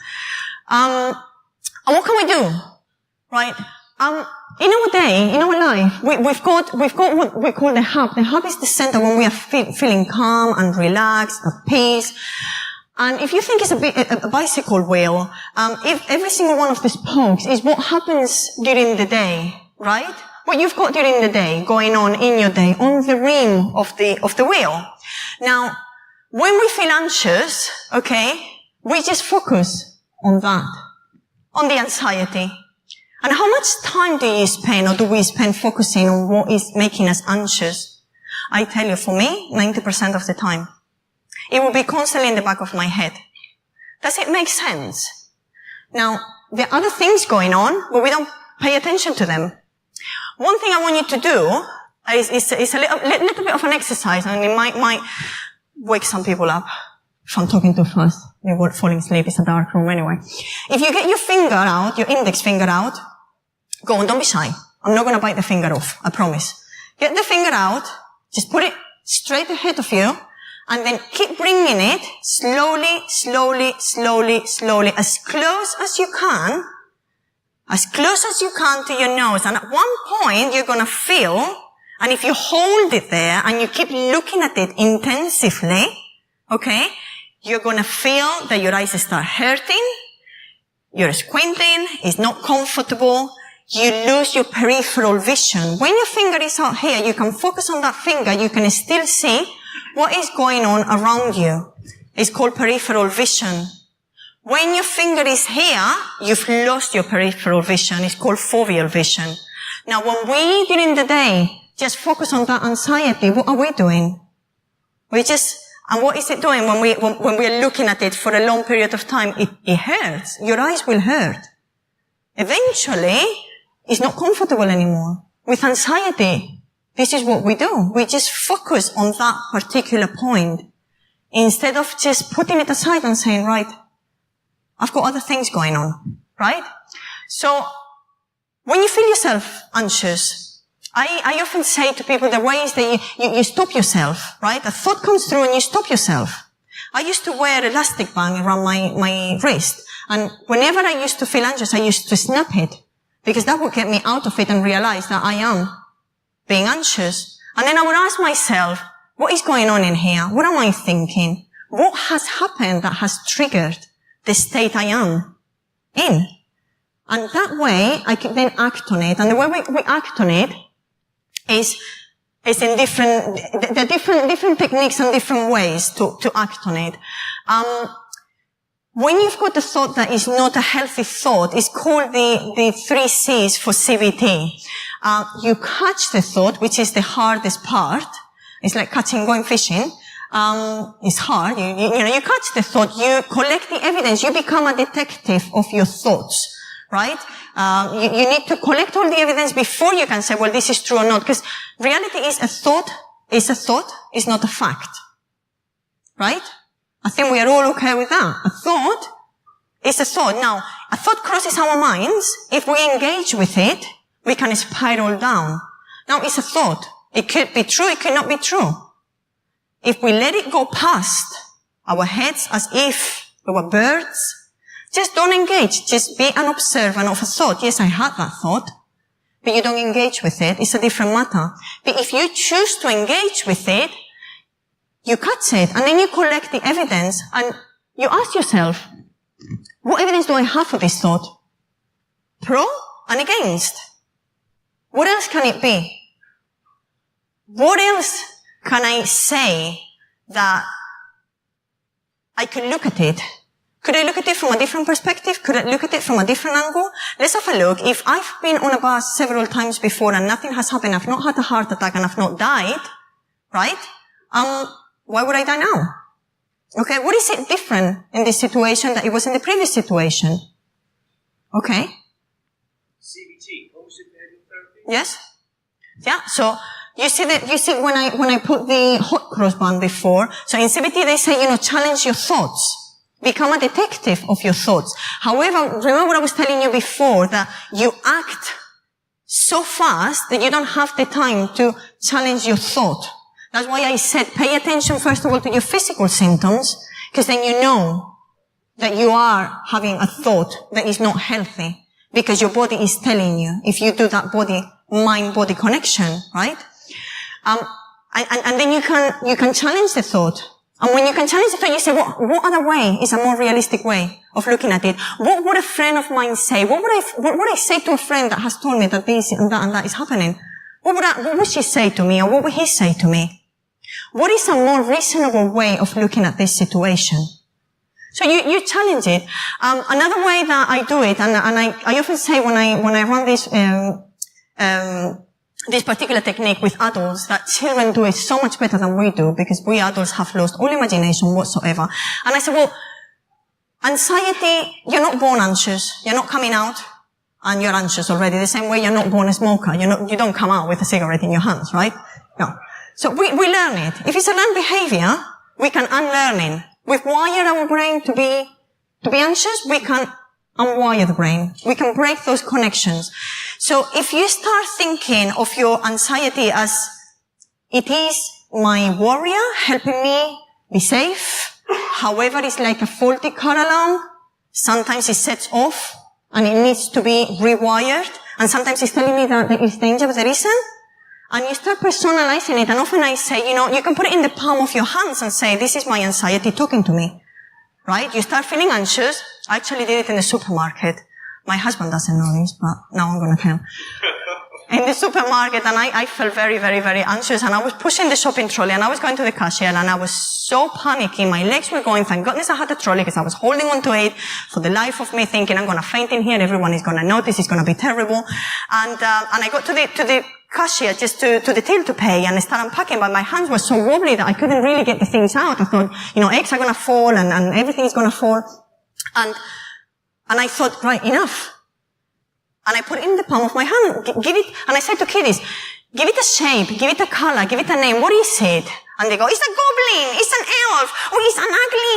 And what can we do? Right? In our day, in our life, we've got what we call the hub. The hub is the center when we are feeling calm and relaxed, at peace. And if you think it's a bicycle wheel, if every single one of the spokes is what happens during the day, right? What you've got during the day going on in your day on the rim of the wheel. Now, when we feel anxious, okay, we just focus on that, on the anxiety. And how much time do you spend or do we spend focusing on what is making us anxious? I tell you, for me, 90% of the time. It will be constantly in the back of my head. Does it make sense? Now, there are other things going on, but we don't pay attention to them. One thing I want you to do is a little bit of an exercise, and it might wake some people up. If I'm talking too fast, they were falling asleep. It's a dark room anyway. If you get your finger out, your index finger out, go on, don't be shy. I'm not going to bite the finger off, I promise. Get the finger out, just put it straight ahead of you, and then keep bringing it slowly, slowly, slowly, slowly, as close as you can to your nose. And at one point, you're going to feel, and if you hold it there and you keep looking at it intensively, okay, you're going to feel that your eyes start hurting, you're squinting, it's not comfortable, you lose your peripheral vision. When your finger is out here, you can focus on that finger, you can still see what is going on around you. It's called peripheral vision. When your finger is here, you've lost your peripheral vision. It's called foveal vision. Now, when we, during the day, just focus on that anxiety, what are we doing? And what is it doing when we are looking at it for a long period of time? It hurts. Your eyes will hurt. Eventually, it's not comfortable anymore. With anxiety, this is what we do. We just focus on that particular point instead of just putting it aside and saying, right, I've got other things going on, right? So, when you feel yourself anxious, I often say to people the ways that you stop yourself, right? A thought comes through and you stop yourself. I used to wear elastic band around my wrist, and whenever I used to feel anxious, I used to snap it, because that would get me out of it and realize that I am being anxious. And then I would ask myself, what is going on in here? What am I thinking? What has happened that has triggered the state I am in? And that way, I can then act on it. And the way we act on it is in there are different techniques and different ways to act on it. When you've got a thought that is not a healthy thought, it's called the 3 C's for CBT. You catch the thought, which is the hardest part. It's like going fishing. It's hard. You catch the thought, you collect the evidence, you become a detective of your thoughts, right? You need to collect all the evidence before you can say, well, this is true or not, because reality is a thought, is not a fact. Right? I think we are all okay with that. A thought is a thought. Now, a thought crosses our minds. If we engage with it, we can spiral down. Now, it's a thought. It could be true, it could not be true. If we let it go past our heads as if we were birds, just don't engage. Just be an observer of a thought. Yes, I had that thought, but you don't engage with it. It's a different matter. But if you choose to engage with it, you catch it, and then you collect the evidence, and you ask yourself, what evidence do I have for this thought? Pro and against. What else can it be? What else can I say that I could look at it? Could I look at it from a different perspective? Could I look at it from a different angle? Let's have a look. If I've been on a bus several times before and nothing has happened, I've not had a heart attack and I've not died, right? Why would I die now? Okay, what is it different in this situation that it was in the previous situation? Okay. CBT, cognitive behavioral therapy. Yes? Yeah, so you see when I put the hot cross band before, so in CBT they say, challenge your thoughts. Become a detective of your thoughts. However, remember what I was telling you before, that you act so fast that you don't have the time to challenge your thought. That's why I said pay attention first of all to your physical symptoms, because then you know that you are having a thought that is not healthy. because your body is telling you if you do that mind-body connection, right? And then you can challenge the thought. And when you can challenge the thought, you say, what other way is a more realistic way of looking at it? What would a friend of mine say? What would I say to a friend that has told me that this and that is happening? What would she say to me, or what would he say to me? What is a more reasonable way of looking at this situation? So you challenge it. Another way that I do it, and I often say when I run this particular technique with adults, that children do it so much better than we do, because we adults have lost all imagination whatsoever. And I say, well, anxiety, you're not born anxious. You're not coming out and you're anxious already. The same way you're not born a smoker. You don't come out with a cigarette in your hands, right? No. So we learn it. If it's a learned behavior, we can unlearn it. We've wired our brain to be anxious. We can unwire the brain. We can break those connections. So if you start thinking of your anxiety as it is my warrior helping me be safe, however, it's like a faulty car alarm. Sometimes it sets off and it needs to be rewired. And sometimes it's telling me that there is danger, but there isn't. And you start personalizing it. And often I say, you can put it in the palm of your hands and say, this is my anxiety talking to me. Right? You start feeling anxious. I actually did it in the supermarket. My husband doesn't know this, but now I'm going to tell him. In the supermarket, and I felt very, very, very anxious, and I was pushing the shopping trolley, and I was going to the cashier, and I was so panicky. My legs were going. Thank goodness I had the trolley, because I was holding on to it for the life of me, thinking I'm going to faint in here. Everyone is going to notice. It's going to be terrible. And I got to the cashier, just to the till to pay, and I started unpacking, but my hands were so wobbly that I couldn't really get the things out. I thought, eggs are going to fall, and everything is going to fall. And I thought, right, enough. And I put it in the palm of my hand, give it, and I said to kiddies, give it a shape, give it a color, give it a name, what is it? And they go, it's a goblin, it's an elf, or it's an ugly,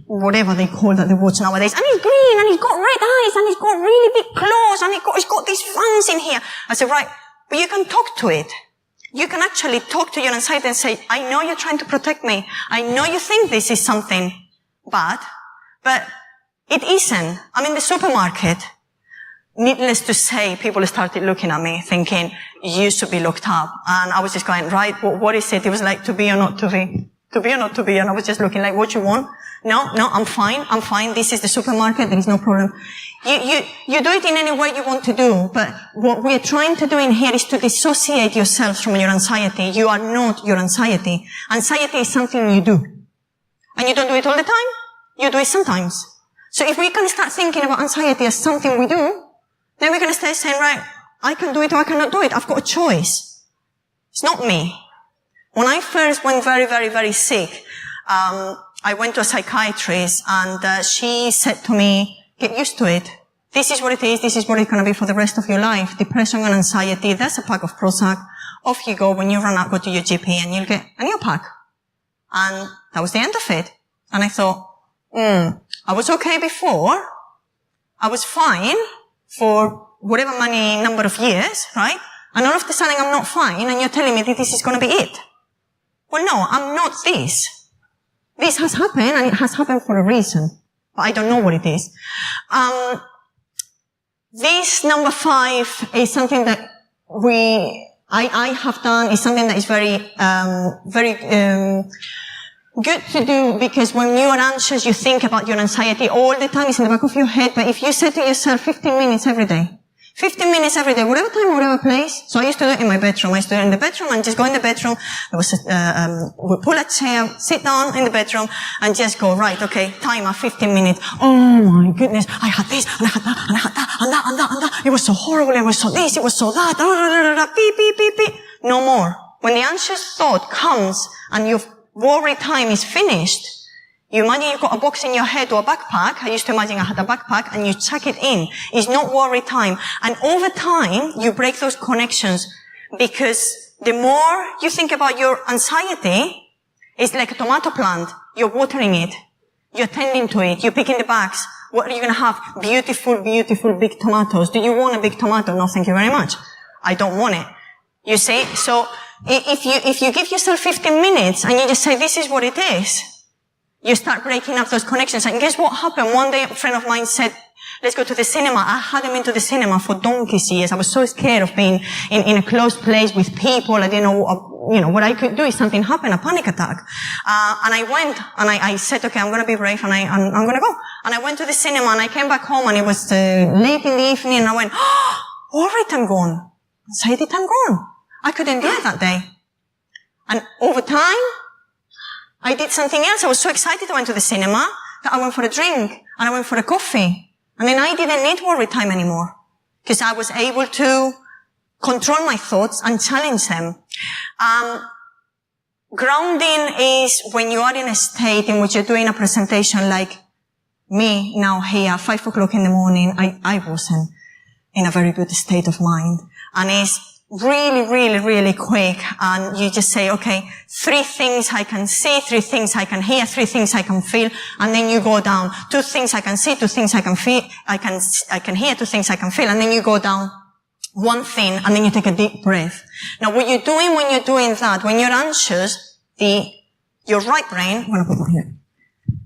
whatever they call that they watch nowadays, and it's green, and it's got red eyes, and it's got really big claws, and it's got these fangs in here. I said, right, but you can talk to it. You can actually talk to your anxiety and say, I know you're trying to protect me. I know you think this is something bad, but it isn't. I'm in the supermarket. Needless to say, people started looking at me thinking, you should be locked up. And I was just going, right, what is it? It was like, to be or not to be. To be or not to be. And I was just looking like, what you want? No, I'm fine. This is the supermarket. There is no problem. You do it in any way you want to do. But what we are trying to do in here is to dissociate yourself from your anxiety. You are not your anxiety. Anxiety is something you do. And you don't do it all the time. You do it sometimes. So if we can start thinking about anxiety as something we do, then we're going to start saying, right, I can do it or I cannot do it. I've got a choice. It's not me. When I first went very, very, very sick, I went to a psychiatrist, and she said to me, get used to it. This is what it is. This is what it's going to be for the rest of your life. Depression and anxiety. That's a pack of Prozac. Off you go. When you run out, go to your GP and you'll get a new pack. And that was the end of it. And I thought, I was okay before. I was fine for whatever many number of years, right? And all of a sudden I'm not fine, and you're telling me that this is going to be it. Well, no, I'm not this. This has happened, and it has happened for a reason. But I don't know what it is. This number 5 is something that I have done, is something that is very good to do, because when you are anxious, you think about your anxiety all the time. It's in the back of your head. But if you say to yourself 15 minutes every day, 15 minutes every day, whatever time, whatever place. So I used to do it in my bedroom. I used to do it in the bedroom and just go in the bedroom. We'll pull a chair, sit down in the bedroom and just go, right, okay, timer, 15 minutes. Oh my goodness, I had this, and I had that, and I had that, and that, and that, and that. It was so horrible, it was so this, it was so that. Beep, beep, beep, beep. No more. When the anxious thought comes and your worry time is finished, you imagine you've got a box in your head or a backpack. I used to imagine I had a backpack, and you chuck it in. It's not worry time. And over time, you break those connections, because the more you think about your anxiety, it's like a tomato plant. You're watering it. You're tending to it. You're picking the bags. What are you going to have? Beautiful, beautiful big tomatoes. Do you want a big tomato? No, thank you very much. I don't want it. You see? So if you give yourself 15 minutes and you just say, this is what it is, you start breaking up those connections. And guess what happened? One day a friend of mine said, Let's go to the cinema. I hadn't been to the cinema for donkey's years. I was so scared of being in a closed place with people. I didn't know, what I could do if something happened, a panic attack. And I went and I said, okay, I'm going to be brave and I'm going to go. And I went to the cinema and I came back home and it was late in the evening and I went, worry time gone. Anxiety time gone. I couldn't do it that day. And over time, I did something else. I was so excited I went to the cinema that I went for a drink and I went for a coffee. And then I didn't need worry time anymore because I was able to control my thoughts and challenge them. Grounding is when you are in a state in which you're doing a presentation like me now here, 5 o'clock in the morning. I wasn't in a very good state of mind. And it's really, really, really quick. And you just say, okay, 3 things I can see, 3 things I can hear, 3 things I can feel. And then you go down. 2 things I can see, 2 things I can feel, I can hear, 2 things I can feel. And then you go down 1 thing and then you take a deep breath. Now what you're doing when you're doing that, when you're anxious, your right brain, I'm going to put it here.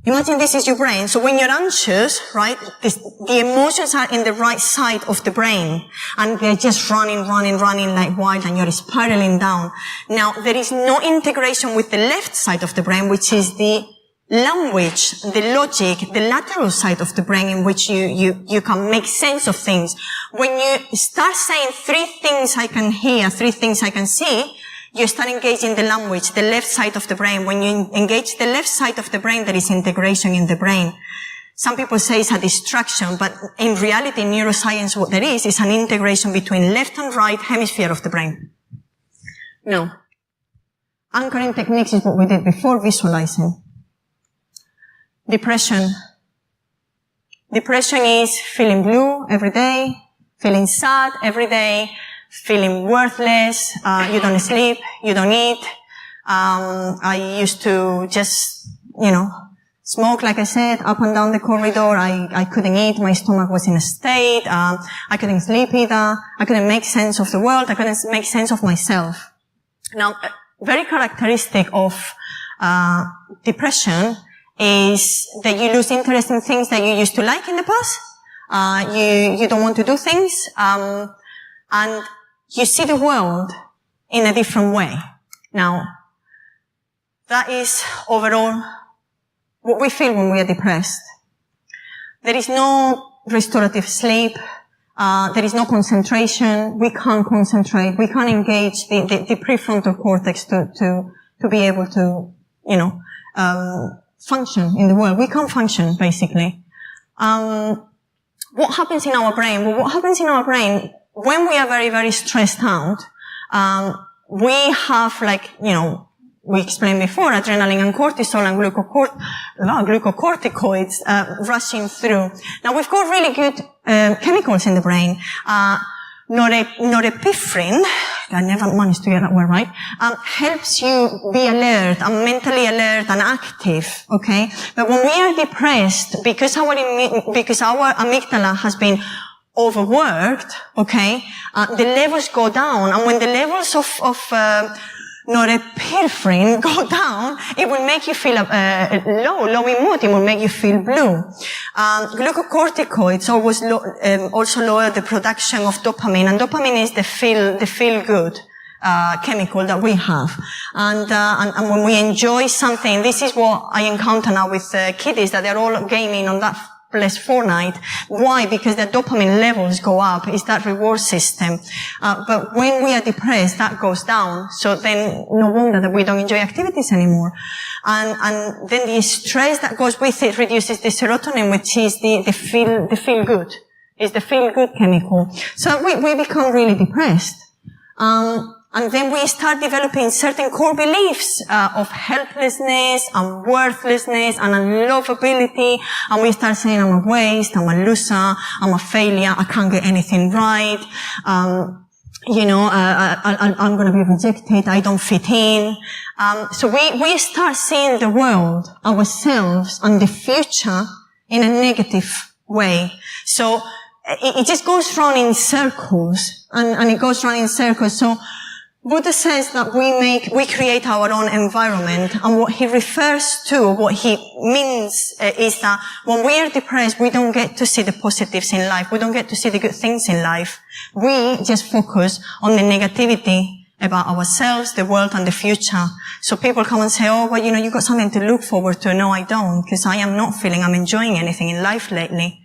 Imagine this is your brain. So when you're anxious, right, the emotions are in the right side of the brain. And they're just running like wild and you're spiraling down. Now, there is no integration with the left side of the brain, which is the language, the logic, the lateral side of the brain in which you can make sense of things. When you start saying 3 things I can hear, 3 things I can see, you start engaging the language, the left side of the brain. When you engage the left side of the brain, there is integration in the brain. Some people say it's a distraction, but in reality, in neuroscience, what there is an integration between left and right hemisphere of the brain. Now, anchoring techniques is what we did before visualizing. Depression. Depression is feeling blue every day, feeling sad every day, feeling worthless, you don't sleep, you don't eat. I used to just, smoke, like I said, up and down the corridor. I couldn't eat. My stomach was in a state. I couldn't sleep either. I couldn't make sense of the world. I couldn't make sense of myself. Now, very characteristic of depression is that you lose interest in things that you used to like in the past. You don't want to do things. And you see the world in a different way. Now, that is overall what we feel when we are depressed. There is no restorative sleep. There is no concentration. We can't concentrate. We can't engage the prefrontal cortex to be able to, function in the world. We can't function, basically. What happens in our brain? Well, what happens in our brain when we are very, very stressed out, we have we explained before, adrenaline and cortisol and glucocorticoids, rushing through. Now we've got really good, chemicals in the brain. Norepinephrine, I never managed to get that word right, helps you be alert and mentally alert and active, okay? But when we are depressed, because our amygdala has been overworked, okay, the levels go down, and when the levels of norepinephrine go down, it will make you feel low in mood. It will make you feel blue. Glucocorticoids also lower the production of dopamine, and dopamine is the feel good chemical that we have. And when we enjoy something, this is what I encounter now with kiddies, that they're all gaming on that Fortnite. Why? Because their dopamine levels go up. It's that reward system. But when we are depressed, that goes down. So then no wonder that we don't enjoy activities anymore. And then the stress that goes with it reduces the serotonin, which is the feel good. It's the feel good chemical. So we become really depressed. And then we start developing certain core beliefs of helplessness and worthlessness and unlovability. And we start saying, I'm a waste, I'm a loser, I'm a failure, I can't get anything right. I'm going to be rejected, I don't fit in. So we start seeing the world, ourselves, and the future in a negative way. So it just goes round in circles, and it goes round in circles. So Buddha says that we create our own environment, and what he refers to, what he means is that when we are depressed, we don't get to see the positives in life. We don't get to see the good things in life. We just focus on the negativity about ourselves, the world, and the future. So people come and say, oh, well, you've got something to look forward to. No, I don't, because I am not feeling I'm enjoying anything in life lately.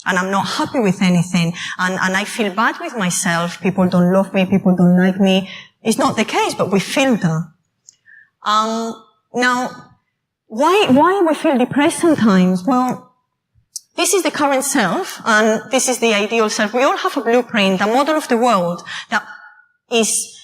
And I'm not happy with anything. And I feel bad with myself. People don't love me. People don't like me. It's not the case, but we feel that. Now, why we feel depressed sometimes? Well, this is the current self, and this is the ideal self. We all have a blueprint, a model of the world that is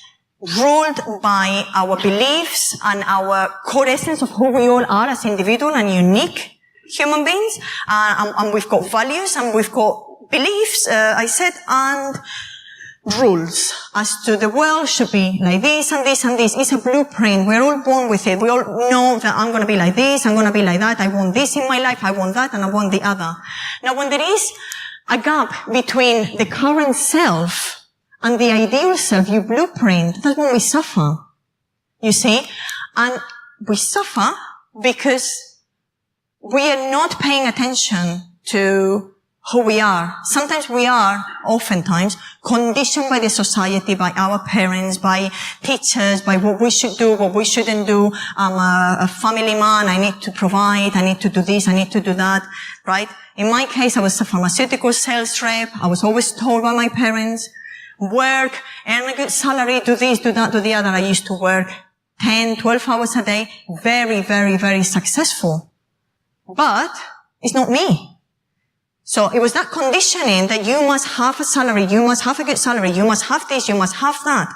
ruled by our beliefs and our core essence of who we all are as individual and unique human beings. And we've got values, and we've got beliefs, and rules as to the world should be like this and this and this. It's a blueprint. We're all born with it. We all know that I'm going to be like this, I'm going to be like that. I want this in my life, I want that, and I want the other. Now, when there is a gap between the current self and the ideal self, your blueprint, that's when we suffer. You see? And we suffer because we are not paying attention to who we are. Sometimes we are, oftentimes, conditioned by the society, by our parents, by teachers, by what we should do, what we shouldn't do. I'm a family man, I need to provide, I need to do this, I need to do that, right? In my case, I was a pharmaceutical sales rep. I was always told by my parents, work, earn a good salary, do this, do that, do the other. I used to work 10, 12 hours a day, very, very, very successful. But it's not me. So it was that conditioning that you must have a salary, you must have a good salary, you must have this, you must have that.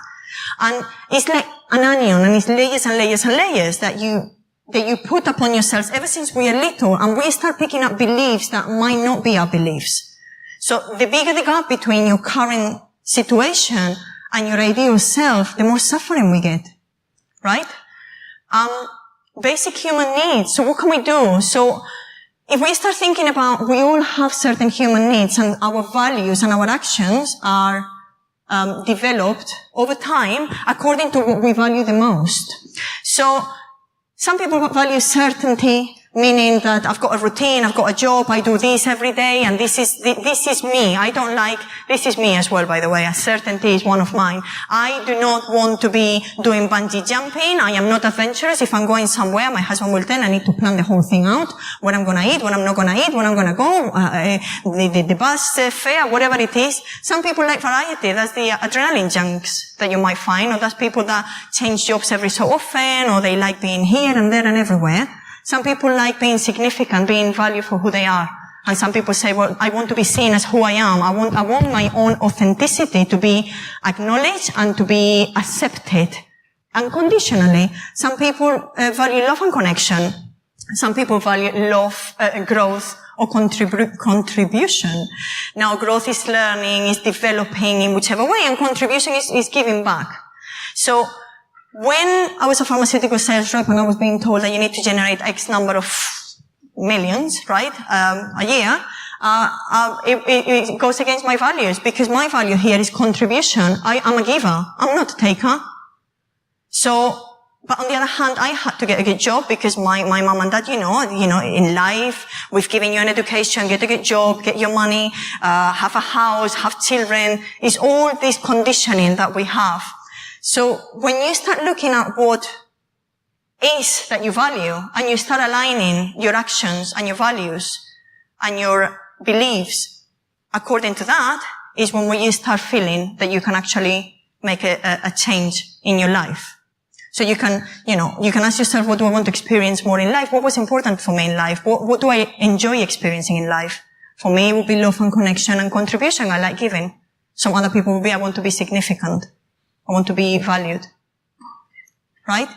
And it's like an onion, and it's layers and layers and layers that you put upon yourselves ever since we are little, and we start picking up beliefs that might not be our beliefs. So the bigger the gap between your current situation and your ideal self, the more suffering we get. Right? Basic human needs. So what can we do? So if we start thinking about, we all have certain human needs, and our values and our actions are developed over time according to what we value the most. So some people value certainty, meaning that I've got a routine, I've got a job, I do this every day, and this is me. I don't like, this is me as well, by the way. Certainty is one of mine. I do not want to be doing bungee jumping. I am not adventurous. If I'm going somewhere, my husband will tell, I need to plan the whole thing out, what I'm going to eat, what I'm not going to eat, when I'm going to go, the bus fare, whatever it is. Some people like variety. That's the adrenaline junks that you might find, or that's people that change jobs every so often, or they like being here and there and everywhere. Some people like being significant, being valued for who they are. And some people say, well, I want to be seen as who I am. I want my own authenticity to be acknowledged and to be accepted unconditionally. Some people value love and connection. Some people value love, growth, or contribution. Now, growth is learning, is developing in whichever way, and contribution is giving back. So, when I was a pharmaceutical sales rep and I was being told that you need to generate X number of millions, right, a year, it goes against my values, because my value here is contribution. I'm a giver. I'm not a taker. So, but on the other hand, I had to get a good job, because my mom and dad, in life, we've given you an education, get a good job, get your money, have a house, have children. It's all this conditioning that we have. So when you start looking at what is that you value, and you start aligning your actions and your values and your beliefs according to that, is when you start feeling that you can actually make a change in your life. So you can ask yourself, what do I want to experience more in life? What was important for me in life? What do I enjoy experiencing in life? For me, it would be love and connection and contribution. I like giving. Some other people would be, I want to be significant. I want to be valued. Right?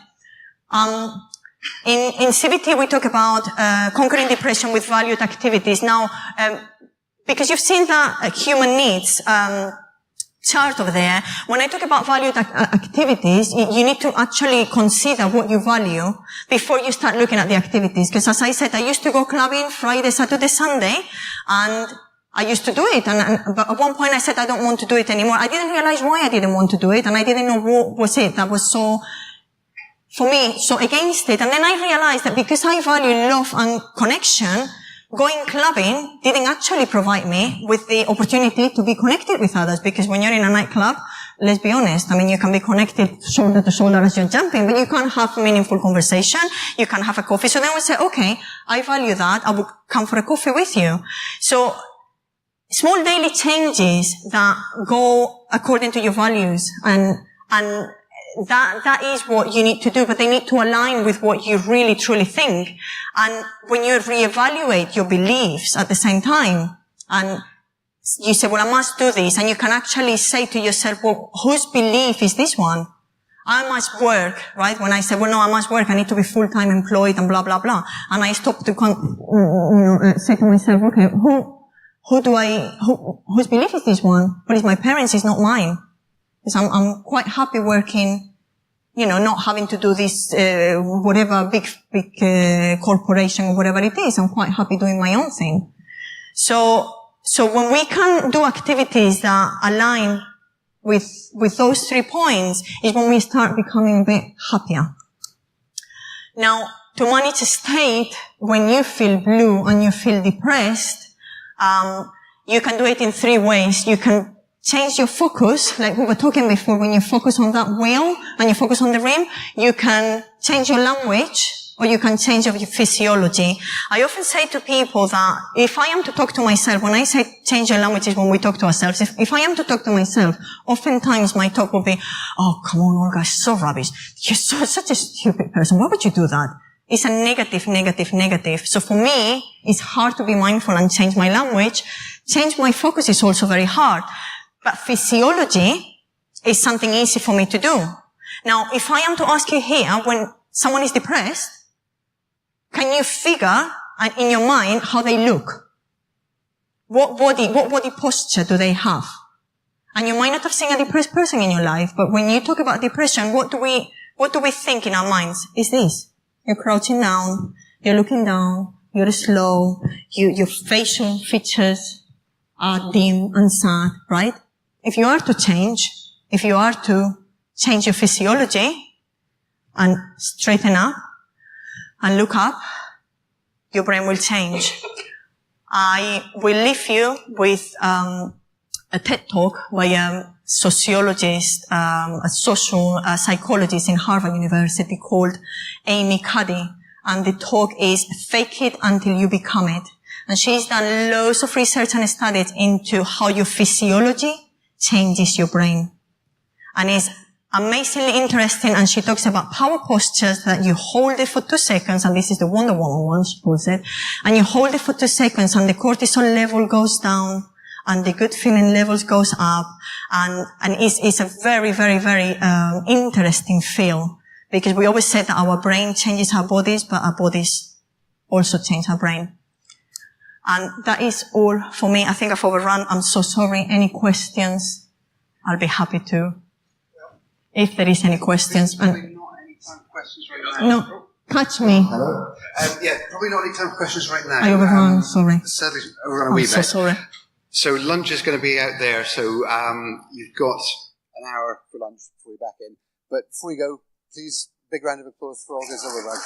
In CBT we talk about conquering depression with valued activities. Now, because you've seen that human needs chart over there, when I talk about valued activities, you need to actually consider what you value before you start looking at the activities. Because as I said, I used to go clubbing Friday, Saturday, Sunday, and I used to do it, but at one point I said I don't want to do it anymore. I didn't realize why I didn't want to do it, and I didn't know what was it that was so, for me, so against it. And then I realized that because I value love and connection, going clubbing didn't actually provide me with the opportunity to be connected with others, because when you're in a nightclub, let's be honest, I mean, you can be connected shoulder to shoulder as you're jumping, but you can't have meaningful conversation. You can have a coffee. So then we say, okay, I value that. I will come for a coffee with you. So small daily changes that go according to your values, and that is what you need to do, but they need to align with what you really truly think. And when you reevaluate your beliefs at the same time, and you say, well, I must do this, and you can actually say to yourself, well, whose belief is this one? I must work, right? When I say, well, no, I must work, I need to be full-time employed and blah, blah, blah. And I stop to say to myself, okay, whose belief is this one? Well, it's my parents, it's not mine. Because I'm quite happy working, not having to do this, whatever big, corporation or whatever it is. I'm quite happy doing my own thing. So when we can do activities that align with those 3 points is when we start becoming a bit happier. Now, to manage a state when you feel blue and you feel depressed, you can do it in 3 ways. You can change your focus, like we were talking before. When you focus on that wheel and you focus on the rim, you can change your language, or you can change your physiology. I often say to people that if I am to talk to myself, when I say change your language is when we talk to ourselves. If I am to talk to myself, oftentimes my talk will be, oh, come on, Olga, so rubbish. You're such a stupid person. Why would you do that? It's a negative. So for me, it's hard to be mindful and change my language. Change my focus is also very hard. But physiology is something easy for me to do. Now, if I am to ask you here, when someone is depressed, can you figure in your mind how they look? What body posture do they have? And you might not have seen a depressed person in your life, but when you talk about depression, what do we think in our minds? Is this? You're crouching down, you're looking down, you're slow, your facial features are dim and sad, right? If you are to change your physiology and straighten up and look up, your brain will change. I will leave you with a TED talk by a sociologist, a social psychologist in Harvard University called Amy Cuddy, and the talk is Fake It Until You Become It. And she's done loads of research and studies into how your physiology changes your brain. And it's amazingly interesting, and she talks about power postures that you hold it for 2 seconds, and this is the Wonder Woman one, she calls it, and you hold it for 2 seconds and the cortisol level goes down and the good feeling levels goes up, and it's a very, very, very interesting feel, because we always say that our brain changes our bodies, but our bodies also change our brain. And that is all for me. I think I've overrun. I'm so sorry. Any questions? I'll be happy to. If there is any questions. Probably not any time for questions right now. No, catch me. Hello? Probably not any time for questions right now. I overrun, sorry. Sadly, overrun a wee I'm bit. so sorry. So lunch is going to be out there, so you've got an hour for lunch before you're back in. But before you go, please, big round of applause for Olga Zilberberg.